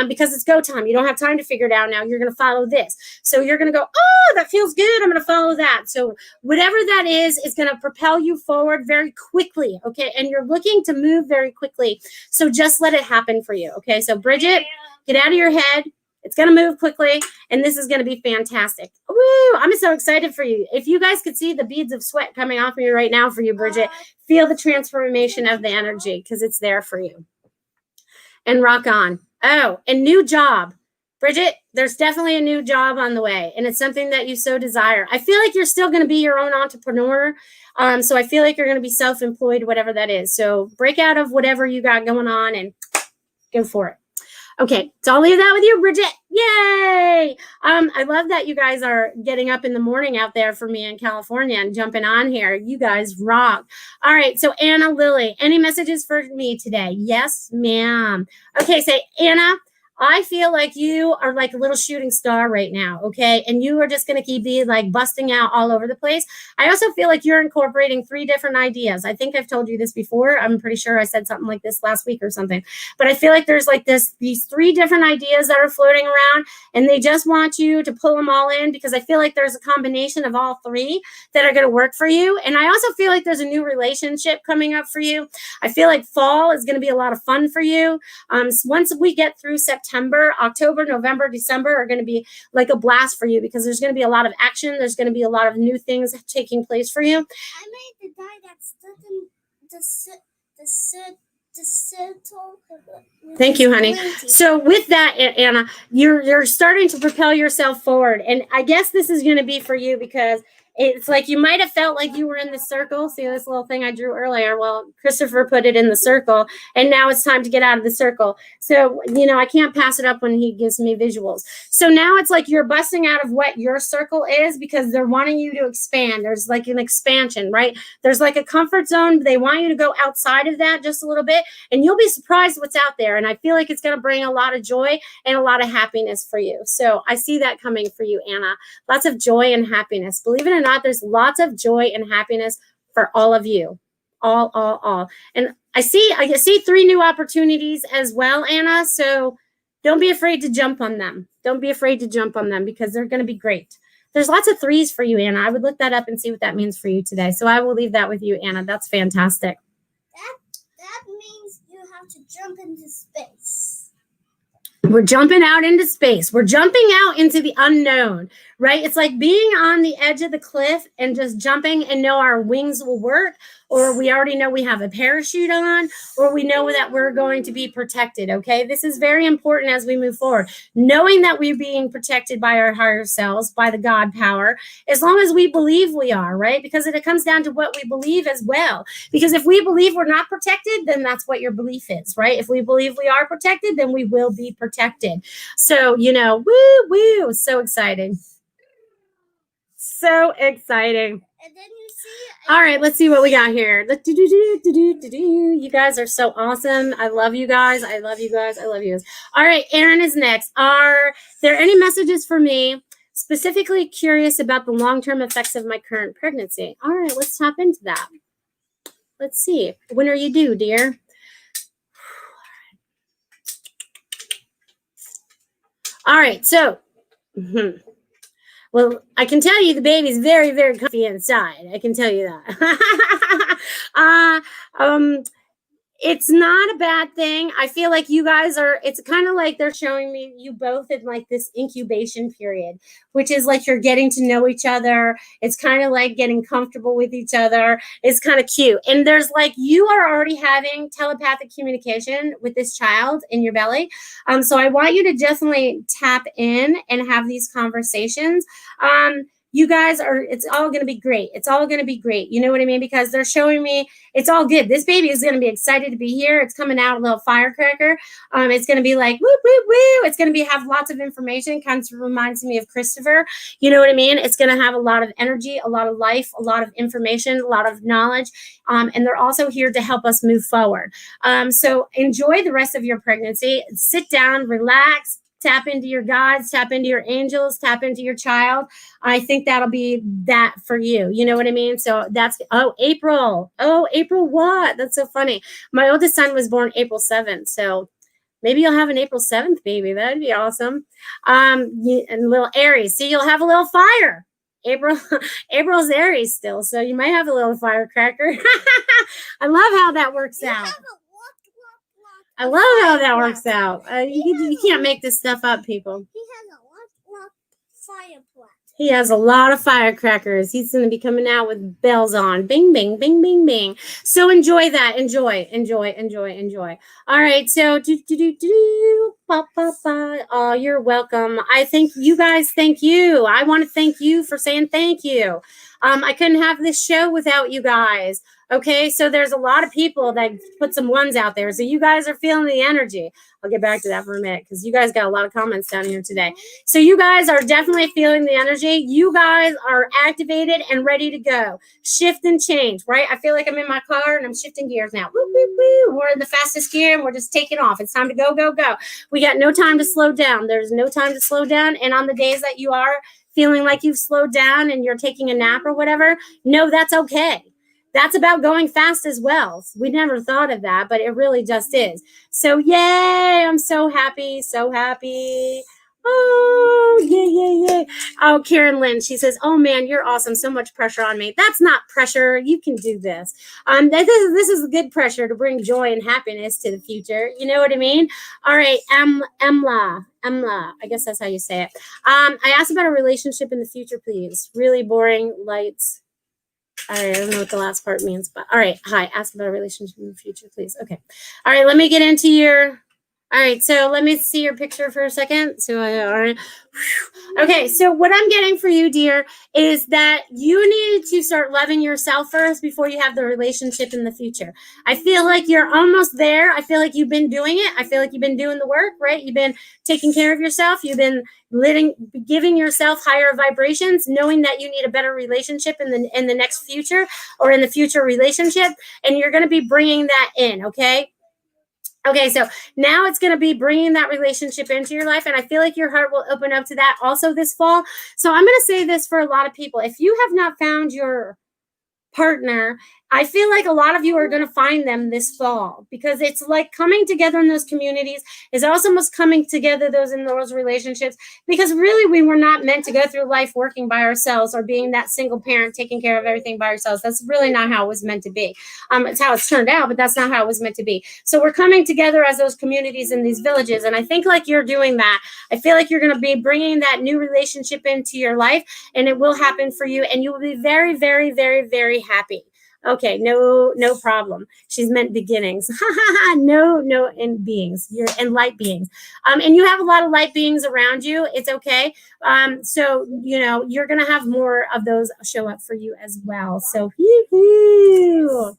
Because it's go time. You don't have time to figure it out now. You're going to follow this. So you're going to go, oh, that feels good. I'm going to follow that. So whatever that is going to propel you forward very quickly. Okay. And you're looking to move very quickly. So just let it happen for you. Okay. So Bridget, get out of your head. It's going to move quickly. And this is going to be fantastic. Woo! I'm so excited for you. If you guys could see the beads of sweat coming off me right now for you, Bridget, feel the transformation of the energy because it's there for you. And rock on. Oh, and new job. Bridget, there's definitely a new job on the way, and it's something that you so desire. I feel like you're still going to be your own entrepreneur, so I feel like you're going to be self-employed, whatever that is. So break out of whatever you got going on and go for it. Okay, so I'll leave that with you, Bridget. Yay! I love that you guys are getting up in the morning out there for me in California and jumping on here. You guys rock. All right, so Anna Lily, any messages for me today? Yes, ma'am. Okay, say Anna, I feel like you are like a little shooting star right now, okay? And you are just going to keep like busting out all over the place. I also feel like you're incorporating 3 different ideas. I think I've told you this before. I'm pretty sure I said something like this last week or something. But I feel like there's like these 3 different ideas that are floating around, and they just want you to pull them all in because I feel like there's a combination of all 3 that are going to work for you. And I also feel like there's a new relationship coming up for you. I feel like fall is going to be a lot of fun for you. Once we get through September, October, November, December are going to be like a blast for you because there's going to be a lot of action. There's going to be a lot of new things taking place for you. I made the die that stood in the circle. Thank you, honey. So with that, Anna, you're starting to propel yourself forward. And I guess this is going to be for you because it's like you might have felt like you were in the circle. See this little thing I drew earlier? Well, Christopher put it in the circle, and now it's time to get out of the circle. So, I can't pass it up when he gives me visuals. So now it's like you're busting out of what your circle is because they're wanting you to expand. There's like an expansion, right? There's like a comfort zone. They want you to go outside of that just a little bit, and you'll be surprised what's out there. And I feel like it's going to bring a lot of joy and a lot of happiness for you. So I see that coming for you, Anna. Lots of joy and happiness. Believe it or not, there's lots of joy and happiness for all of you. All. And I see 3 new opportunities as well, Anna. So don't be afraid to jump on them. Don't be afraid to jump on them because they're going to be great. There's lots of 3s for you, Anna. I would look that up and see what that means for you today. So I will leave that with you, Anna. That's fantastic. That means you have to jump into space. We're jumping out into space. We're jumping out into the unknown, right? It's like being on the edge of the cliff and just jumping and know our wings will work, or we already know we have a parachute on, or we know that we're going to be protected, okay? This is very important as we move forward. Knowing that we're being protected by our higher selves, by the God power, as long as we believe we are, right? Because it comes down to what we believe as well. Because if we believe we're not protected, then that's what your belief is, right? If we believe we are protected, then we will be protected. So, woo, so exciting. So exciting. And then you see. All right, let's see what we got here. You guys are so awesome. I love you guys. I love you guys. All right, Aaron is next. Are there any messages for me? Specifically curious about the long-term effects of my current pregnancy. All right, let's tap into that. Let's see. When are you due, dear? All right, so. Well, I can tell you the baby's very, very comfy inside. I can tell you that. It's not a bad thing. I feel like you guys are, it's kind of like they're showing me you both in like this incubation period, which is like you're getting to know each other. It's kind of like getting comfortable with each other. It's kind of cute. And there's like, you are already having telepathic communication with this child in your belly. So I want you to definitely tap in and have these conversations. You guys are, it's all going to be great. It's all going to be great. You know what I mean? Because they're showing me it's all good. This baby is going to be excited to be here. It's coming out a little firecracker. It's going to be like, woo, woo, woo. It's going to be, have lots of information. Kind of reminds me of Christopher. You know what I mean? It's going to have a lot of energy, a lot of life, a lot of information, a lot of knowledge. And they're also here to help us move forward. So enjoy the rest of your pregnancy. Sit down, relax. Tap into your gods, tap into your angels, tap into your child. I think that'll be that for you. You know what I mean? So that's, April. Oh, April what? That's so funny. My oldest son was born April 7th. So maybe you'll have an April 7th baby. That'd be awesome. And little Aries. See, you'll have a little fire. April's Aries still. So you might have a little firecracker. I love how that works out. I love how that works out. You can't make this stuff up, people. He has a lot fireplace. He has a lot of firecrackers. He's going to be coming out with bells on. Bing, bing, bing, bing, bing. So enjoy that. Enjoy. All right. So, oh, you're welcome. I think you guys, thank you. I want to thank you for saying thank you. I couldn't have this show without you guys. Okay, so there's a lot of people that put some ones out there. So you guys are feeling the energy. I'll get back to that for a minute because you guys got a lot of comments down here today. So you guys are definitely feeling the energy. You guys are activated and ready to go. Shift and change, right? I feel like I'm in my car and I'm shifting gears now. Woo, woo, woo. We're in the fastest gear and we're just taking off. It's time to go, go, go. We got no time to slow down. There's no time to slow down. And on the days that you are feeling like you've slowed down and you're taking a nap or whatever, no, that's okay. That's about going fast as well. We never thought of that, but it really just is. So yay, I'm so happy, so happy. Oh, yay. Oh, Karen Lynn, she says, oh man, you're awesome. So much pressure on me. That's not pressure. You can do this. This is good pressure to bring joy and happiness to the future. You know what I mean? All right, Emla, I guess that's how you say it. I asked about a relationship in the future, please. Really boring lights. All right, I don't know what the last part means, but all right. Hi, ask about a relationship in the future, please. Okay. All right, let me get into your, all right, so let me see your picture for a second. So, all right. Okay, so what I'm getting for you, dear, is that you need to start loving yourself first before you have the relationship in the future. I feel like you're almost there. I feel like you've been doing it. I feel like you've been doing the work, right? You've been taking care of yourself. You've been giving yourself higher vibrations, knowing that you need a better relationship in the next future or in the future relationship, and you're going to be bringing that in, okay? Okay, so now it's going to be bringing that relationship into your life, and I feel like your heart will open up to that also this fall. So I'm going to say this for a lot of people. If you have not found your partner, I feel like a lot of you are going to find them this fall because it's like coming together in those communities is also almost coming together in those relationships because really we were not meant to go through life working by ourselves or being that single parent taking care of everything by ourselves. That's really not how it was meant to be. It's how it's turned out, but that's not how it was meant to be. So we're coming together as those communities in these villages. And I think like you're doing that. I feel like you're going to be bringing that new relationship into your life and it will happen for you. And you will be very, very, very, very happy. Okay, no problem. She's meant beginnings. no, and beings. You're in light beings. And you have a lot of light beings around you. It's okay. So, you know, you're going to have more of those show up for you as well. So, yoo-hoo.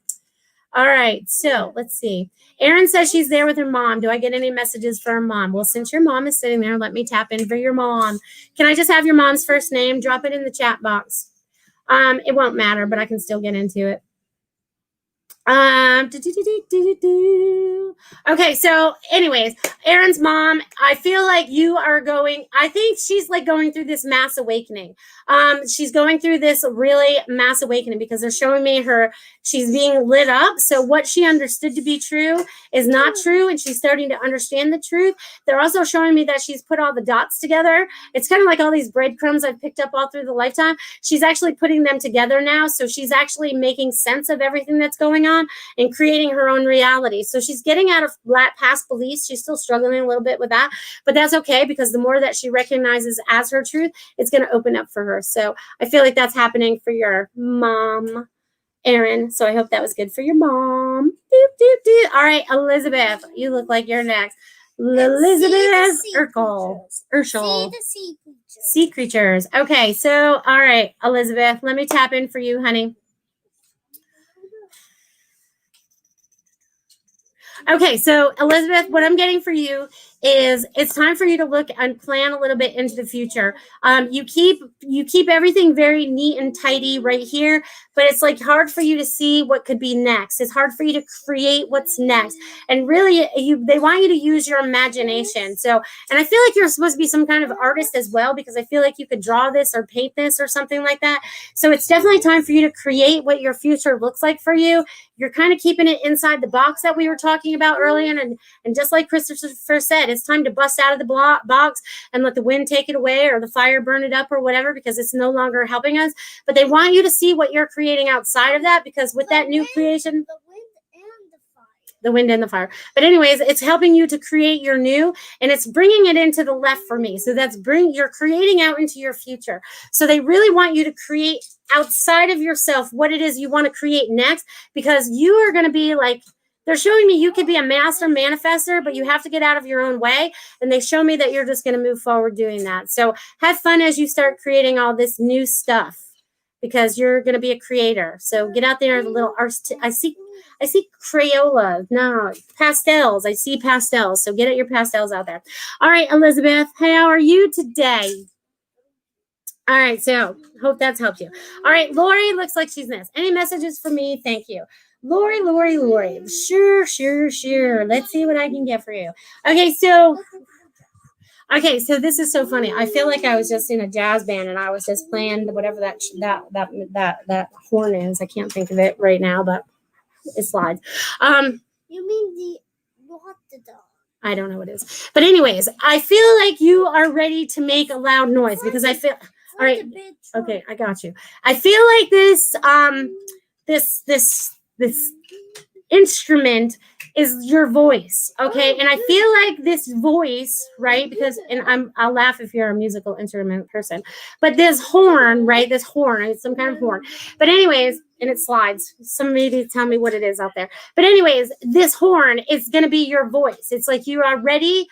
All right, so let's see. Erin says she's there with her mom. Do I get any messages for her mom? Well, since your mom is sitting there, let me tap in for your mom. Can I just have your mom's first name? Drop it in the chat box. It won't matter, but I can still get into it. Okay, so anyways, Erin's mom, I feel like I think she's like going through this mass awakening. She's going through this really mass awakening because they're showing me she's being lit up. So what she understood to be true is not true. And she's starting to understand the truth. They're also showing me that she's put all the dots together. It's kind of like all these breadcrumbs I've picked up all through the lifetime. She's actually putting them together now. So she's actually making sense of everything that's going on. on and creating her own reality. So she's getting out of past beliefs. She's still struggling a little bit with that, but that's okay, because the more that she recognizes as her truth, it's going to open up for her. So I feel like that's happening for your mom, Erin. So I hope that was good for your mom. Doop, doop, doop. All right, Elizabeth, you look like you're next. Elizabeth Urkel. Urshel. Sea creatures. Okay, so all right, Elizabeth, let me tap in for you, honey. Okay, so Elizabeth, what I'm getting for you is it's time for you to look and plan a little bit into the future. You keep everything very neat and tidy right here, but it's like hard for you to see what could be next. It's hard for you to create what's next. And really, they want you to use your imagination. So, and I feel like you're supposed to be some kind of artist as well, because I feel like you could draw this or paint this or something like that. So it's definitely time for you to create what your future looks like for you. You're kind of keeping it inside the box that we were talking about earlier. And just like Christopher said, it's time to bust out of the box and let the wind take it away or the fire burn it up or whatever, because it's no longer helping us. But they want you to see what you're creating outside of that, because with that new creation, the wind and the fire. But anyways, it's helping you to create your new, and it's bringing it into the left for me. So you're creating out into your future. So they really want you to create outside of yourself what it is you want to create next, because you are going to be like, they're showing me you could be a master manifester, but you have to get out of your own way. And they show me that you're just going to move forward doing that. So have fun as you start creating all this new stuff, because you're going to be a creator. So get out there, the little art. I see Crayola. No, pastels. I see pastels. So get your pastels out there. All right, Elizabeth, how are you today? All right, so hope that's helped you. All right, Lori looks like she's next. Any messages for me? Thank you. Lori. Sure. Let's see what I can get for you. Okay, so this is so funny. I feel like I was just in a jazz band and I was just playing whatever that horn is. I can't think of it right now, but it slides. You mean what the dog? I don't know what it is. But anyways, I feel like you are ready to make a loud noise, because I feel all right. Okay, I got you. I feel like this instrument is your voice, okay? And I feel like this voice, right? Because, and I'll laugh if you're a musical instrument person, but this horn, right? This horn, it's some kind of horn. But anyways, and it slides. Somebody tell me what it is out there. But anyways, this horn is going to be your voice. It's like you are ready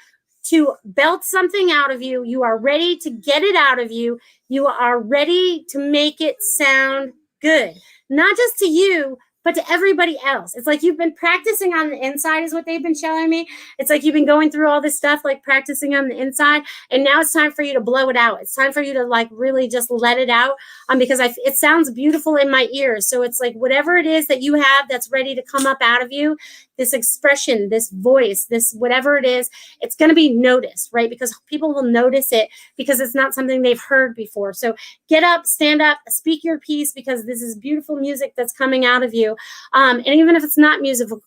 to belt something out of you. You are ready to get it out of you. You are ready to make it sound good, not just to you, but to everybody else. It's like you've been practicing on the inside is what they've been showing me. It's like you've been going through all this stuff, like practicing on the inside. And now it's time for you to blow it out. It's time for you to like really just let it out, because it sounds beautiful in my ears. So it's like whatever it is that you have that's ready to come up out of you, this expression, this voice, this whatever it is, it's going to be noticed, right? Because people will notice it because it's not something they've heard before. So get up, stand up, speak your piece, because this is beautiful music that's coming out of you. And even if it's not musical,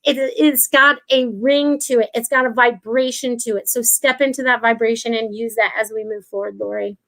it's got a ring to it. It's got a vibration to it. So step into that vibration and use that as we move forward, Lori.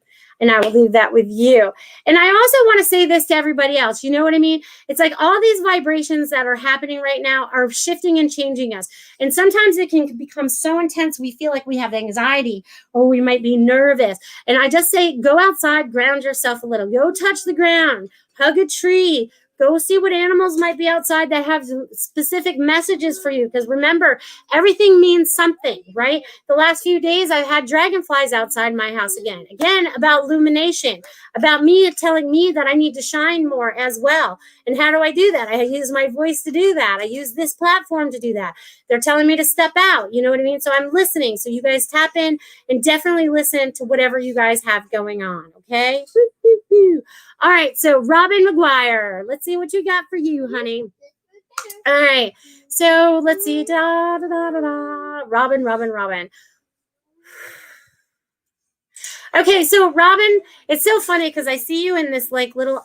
And I will leave that with you. And I also want to say this to everybody else. You know what I mean? It's like all these vibrations that are happening right now are shifting and changing us. And sometimes it can become so intense we feel like we have anxiety or we might be nervous. And I just say, go outside, ground yourself a little. Go touch the ground, hug a tree. Go see what animals might be outside that have specific messages for you. Because remember, everything means something, right? The last few days, I've had dragonflies outside my house again. Again, about illumination, about me telling me that I need to shine more as well. And how do I do that? I use my voice to do that. I use this platform to do that. They're telling me to step out. You know what I mean? So I'm listening. So you guys tap in and definitely listen to whatever you guys have going on. Okay? All right. So Robin McGuire, let's see what you got for you, honey. All right. So let's see. Robin. Okay, so Robin, it's so funny because I see you in this like little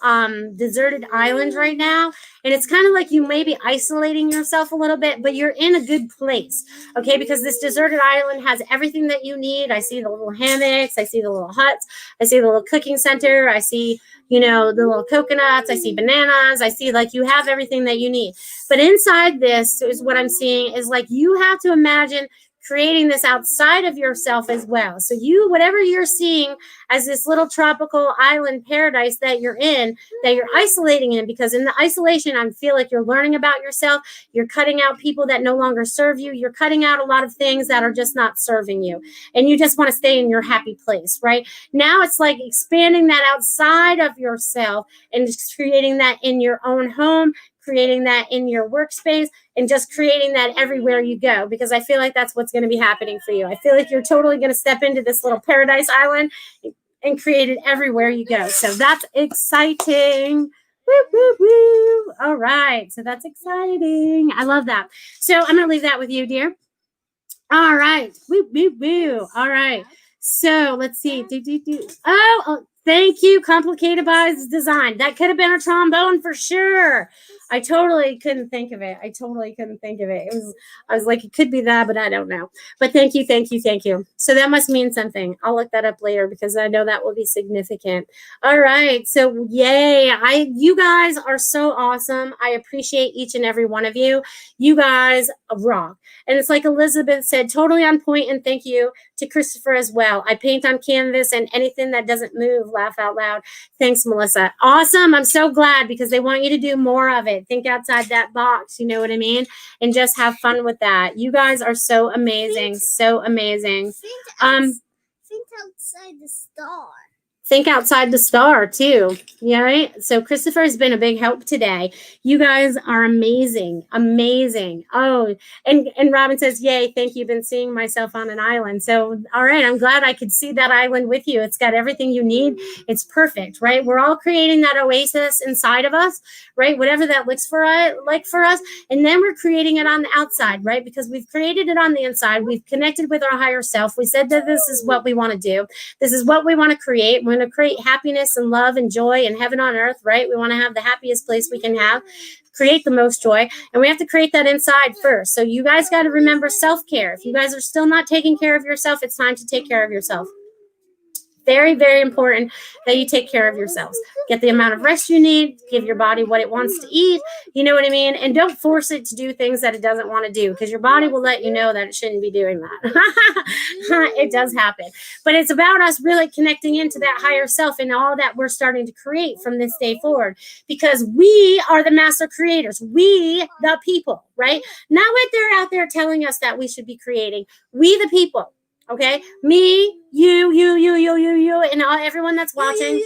deserted island right now, and it's kind of like you may be isolating yourself a little bit, but you're in a good place, okay? Because this deserted island has everything that you need. I see the little hammocks, I see the little huts, I see the little cooking center, I see, you know, the little coconuts, I see bananas, I see like you have everything that you need. But inside this is what I'm seeing is like you have to imagine creating this outside of yourself as well. So you, whatever you're seeing as this little tropical island paradise that you're in, that you're isolating in, because in the isolation, I feel like you're learning about yourself. You're cutting out people that no longer serve you. You're cutting out a lot of things that are just not serving you. And you just want to stay in your happy place, right? Now it's like expanding that outside of yourself and just creating that in your own home, creating that in your workspace, and just creating that everywhere you go, because I feel like that's what's going to be happening for you. I feel like you're totally going to step into this little paradise island and create it everywhere you go. So that's exciting. Woo, woo, woo. All right. So that's exciting. I love that. So I'm going to leave that with you, dear. All right. Woo, woo, woo. All right. So let's see. Oh, thank you. Complicated by design. That could have been a trombone for sure. I totally couldn't think of it. I was like, it could be that, but I don't know. But thank you. So that must mean something. I'll look that up later because I know that will be significant. All right. So yay. You guys are so awesome. I appreciate each and every one of you. You guys rock. And it's like Elizabeth said, totally on point. And thank you to Christopher as well. I paint on canvas, and anything that doesn't move, laugh out loud. Thanks, Melissa. Awesome. I'm so glad because they want you to do more of it. Think outside that box. You know what I mean? And just have fun with that. You guys are so amazing. So amazing. Think outside the star. Think outside the star too. Yeah, right. So Christopher has been a big help today. You guys are amazing. Oh, and Robin says, yay, thank you. Been seeing myself on an island. So, all right. I'm glad I could see that island with you. It's got everything you need. It's perfect, right? We're all creating that oasis inside of us, right? Whatever that looks for us. And then we're creating it on the outside, right? Because we've created it on the inside. We've connected with our higher self. We said that this is what we want to do. This is what we want to create. We're going to create happiness and love and joy and heaven on earth, right? We want to have the happiest place we can have, create the most joy, and we have to create that inside first. So you guys got to remember self-care. If you guys are still not taking care of yourself, it's time to take care of yourself. Very, very important that you take care of yourselves. Get the amount of rest you need. Give your body what it wants to eat. You know what I mean? And don't force it to do things that it doesn't want to do, because your body will let you know that it shouldn't be doing that. It does happen. But it's about us really connecting into that higher self and all that we're starting to create from this day forward, because we are the master creators. We, the people, right? Not what they're out there telling us that we should be creating. We, the people. Okay, me, you, and everyone that's watching,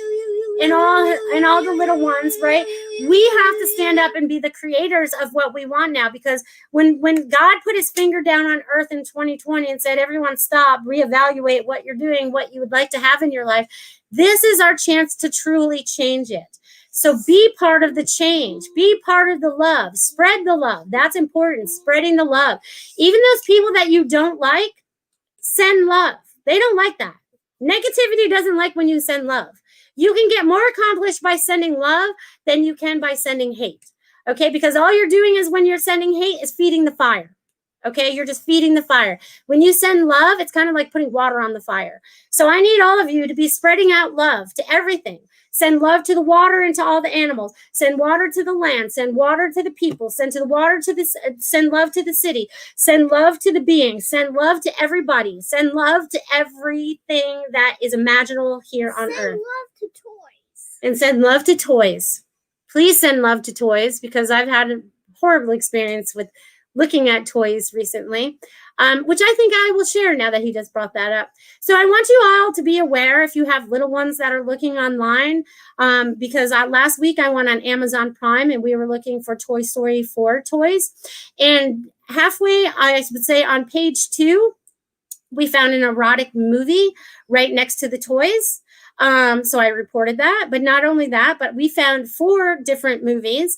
and all the little ones, right? We have to stand up and be the creators of what we want now, because when God put his finger down on earth in 2020 and said, everyone stop, reevaluate what you're doing, what you would like to have in your life, this is our chance to truly change it. So be part of the change. Be part of the love. Spread the love. That's important, spreading the love. Even those people that you don't like, send love. They don't like that. Negativity doesn't like when you send love. You can get more accomplished by sending love than you can by sending hate. Okay, because all you're doing is when you're sending hate is feeding the fire. Okay, you're just feeding the fire. When you send love, it's kind of like putting water on the fire. So I need all of you to be spreading out love to everything. Send love to the water and to all the animals. Send water to the land. Send water to the people. Send love to the city. Send love to the beings. Send love to everybody. Send love to everything that is imaginable here on earth. Send love to toys. And send love to toys. Please send love to toys, because I've had a horrible experience with looking at toys recently, which I think I will share now that he just brought that up. So I want you all to be aware if you have little ones that are looking online, because last week I went on Amazon Prime and we were looking for Toy Story 4 toys. And halfway, I would say on page 2, we found an erotic movie right next to the toys. So I reported that. But not only that, but we found 4 different movies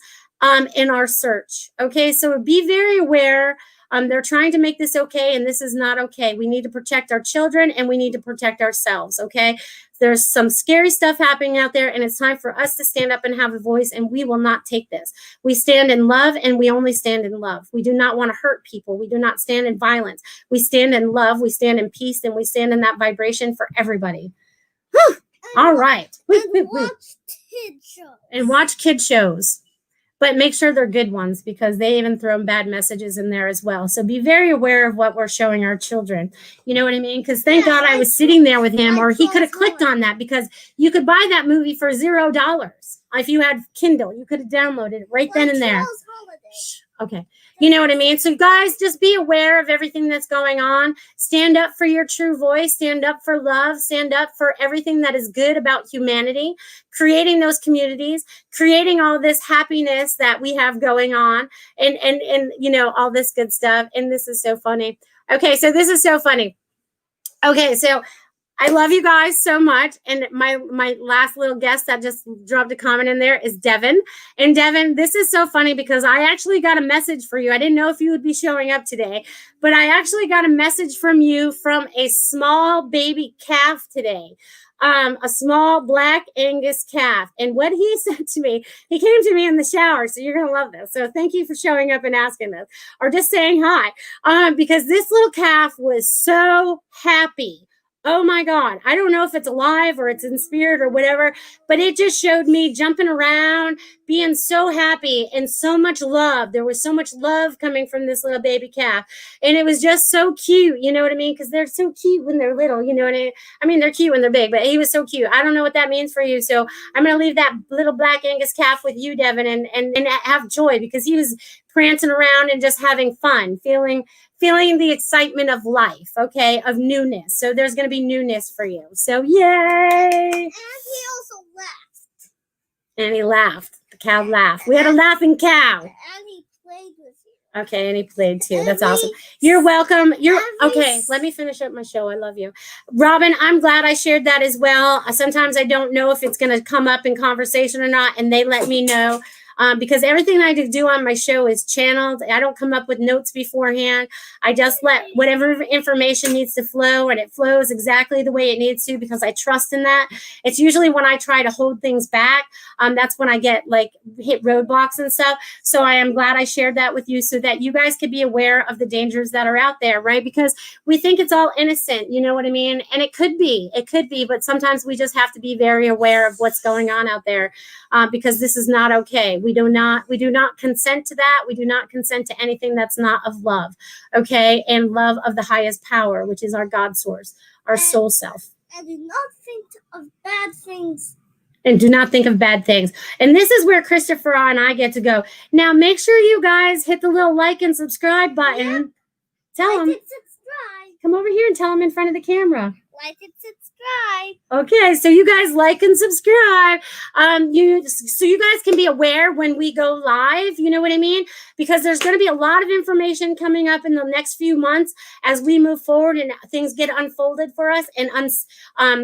in our search. Okay, so be very aware They're trying to make this okay, and this is not okay. We need to protect our children, and we need to protect ourselves, okay? There's some scary stuff happening out there, and it's time for us to stand up and have a voice, and we will not take this. We stand in love, and we only stand in love. We do not want to hurt people. We do not stand in violence. We stand in love. We stand in peace, and we stand in that vibration for everybody. Whew. All right. And watch kid shows. And watch kid shows. But make sure they're good ones, because they even throw bad messages in there as well. So be very aware of what we're showing our children. You know what I mean? Because thank God I was sitting there with him, or he could have clicked on that, because you could buy that movie for $0. If you had Kindle, you could have downloaded it right then and there. Okay. You know what I mean? So guys, just be aware of everything that's going on. Stand up for your true voice. Stand up for love. Stand up for everything that is good about humanity, creating those communities, creating all this happiness that we have going on, and you know, all this good stuff. And this is so funny. Okay, so this is so funny. Okay, so I love you guys so much. And my last little guest that just dropped a comment in there is Devin. And Devin, this is so funny because I actually got a message for you. I didn't know if you would be showing up today, but I actually got a message from you from a small baby calf today. A small black Angus calf. And what he said to me, he came to me in the shower. So you're going to love this. So thank you for showing up and asking this, or just saying hi. Because this little calf was so happy. Oh my God. I don't know if it's alive or it's in spirit or whatever, but it just showed me jumping around, being so happy and so much love. There was so much love coming from this little baby calf. And it was just so cute. You know what I mean? Because they're so cute when they're little. You know what I mean? I mean, they're cute when they're big, but he was so cute. I don't know what that means for you. So I'm going to leave that little black Angus calf with you, Devin, and have joy, because he was prancing around and just having fun, feeling the excitement of life, okay, of newness. So there's going to be newness for you. So yay! And he also laughed. And he laughed. The cow laughed. We had a laughing cow. And he played with you. Okay, and he played too. That's And awesome. You're welcome. You're and okay. Let me finish up my show. I love you. Robin, I'm glad I shared that as well. Sometimes I don't know if it's going to come up in conversation or not, and they let me know. Because everything I do on my show is channeled. I don't come up with notes beforehand. I just let whatever information needs to flow, and it flows exactly the way it needs to, because I trust in that. It's usually when I try to hold things back, that's when I get like hit roadblocks and stuff. So I am glad I shared that with you, so that you guys could be aware of the dangers that are out there, right? Because we think it's all innocent, you know what I mean? And it could be, but sometimes we just have to be very aware of what's going on out there, because this is not okay. We do not consent to that. We do not consent to anything that's not of love, okay? And love of the highest power, which is our God source, our soul self. And do not think of bad things. And do not think of bad things. And this is where Christopher and I get to go. Now, make sure you guys hit the little like and subscribe button. Yeah. Tell Like them. and subscribe. Come over here and tell them in front of the camera. Like and subscribe. Okay, so you guys like and subscribe. So you guys can be aware when we go live, you know what I mean? Because there's going to be a lot of information coming up in the next few months as we move forward and things get unfolded for us, and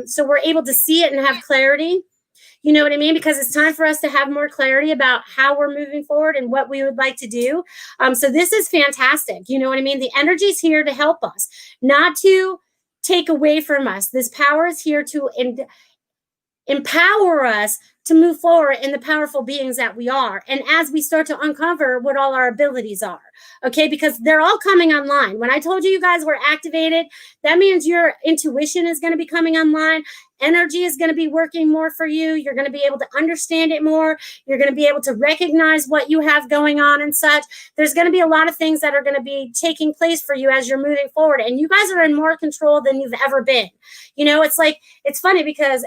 so we're able to see it and have clarity. You know what I mean? Because it's time for us to have more clarity about how we're moving forward and what we would like to do. So this is fantastic. You know what I mean? The energy's here to help us, not to take away from us. This power is here to empower us to move forward in the powerful beings that we are. And as we start to uncover what all our abilities are, okay, because they're all coming online. When I told you guys were activated, that means your intuition is going to be coming online. Energy is going to be working more for you. You're going to be able to understand it more. You're going to be able to recognize what you have going on and such. There's going to be a lot of things that are going to be taking place for you as you're moving forward. And you guys are in more control than you've ever been. You know, it's funny because,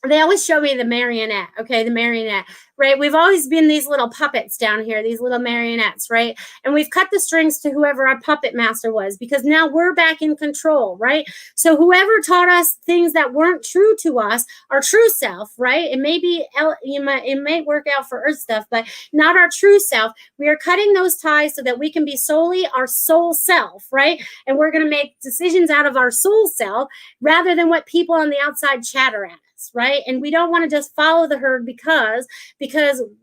they always show me the marionette, okay, the marionette, right? We've always been these little puppets down here, these little marionettes, right? And we've cut the strings to whoever our puppet master was, because now we're back in control, right? So whoever taught us things that weren't true to us, our true self, right? It may work out for earth stuff, but not our true self. We are cutting those ties so that we can be solely our soul self, right? And we're going to make decisions out of our soul self rather than what people on the outside chatter at. Right? And we don't want to just follow the herd because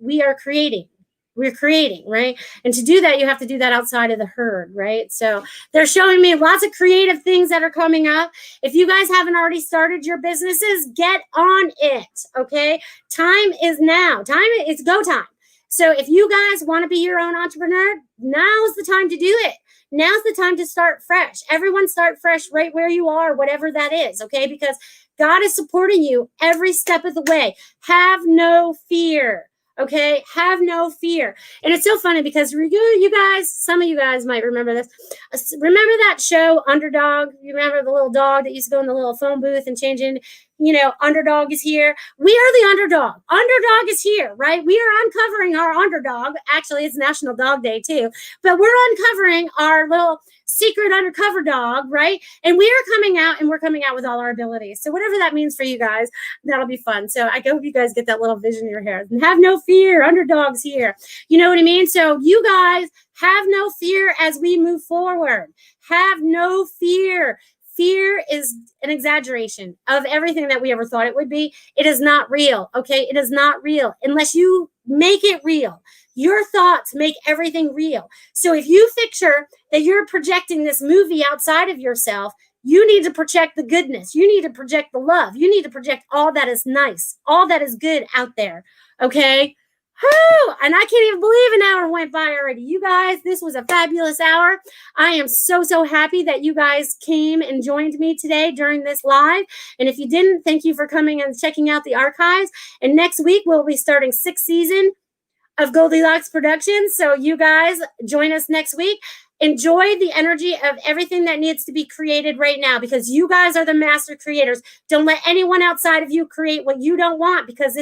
we are creating. We're creating, right? And to do that, you have to do that outside of the herd, right? So they're showing me lots of creative things that are coming up. If you guys haven't already started your businesses, get on it, okay? Time is now. It's go time. So if you guys want to be your own entrepreneur, now's the time to do it. Now's the time to start fresh. Everyone start fresh right where you are, whatever that is, okay? Because God is supporting you every step of the way. Have no fear. Okay, have no fear. And it's so funny because you guys, some of you guys might remember this. Remember that show, Underdog? You remember the little dog that used to go in the little phone booth and change in, Underdog is here. We are the underdog. Underdog is here, right? We are uncovering our underdog. Actually, it's National Dog Day too. But we're uncovering our little secret undercover dog, right? And we are coming out, and we're coming out with all our abilities. So whatever that means for you guys, that'll be fun. So I hope you guys get that little vision in your head. And have no fear. Underdog's here. You know what I mean? So you guys have no fear as we move forward. Have no fear. Fear is an exaggeration of everything that we ever thought it would be. It is not real, okay? It is not real unless you make it real. Your thoughts make everything real. So if you picture that you're projecting this movie outside of yourself, you need to project the goodness. You need to project the love. You need to project all that is nice, all that is good out there, okay? Whew, and I can't even believe an hour went by already. You guys, this was a fabulous hour. I am so happy that you guys came and joined me today during this live. And if you didn't, thank you for coming and checking out the archives. And next week, we'll be starting 6th season of Goldylocks Productions. So you guys join us next week. Enjoy the energy of everything that needs to be created right now, because you guys are the master creators. Don't let anyone outside of you create what you don't want, because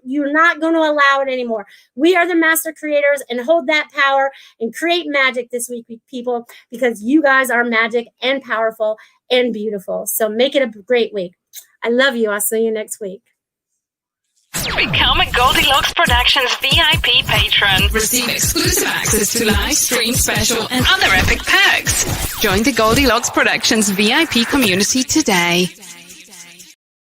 you're not going to allow it anymore. We are the master creators, and hold that power and create magic this week, people, because you guys are magic and powerful and beautiful. So make it a great week. I love you. I'll see you next week. Become a Goldylocks Productions VIP patron. Receive exclusive access to live stream special and other epic perks. Join the Goldylocks Productions VIP community today.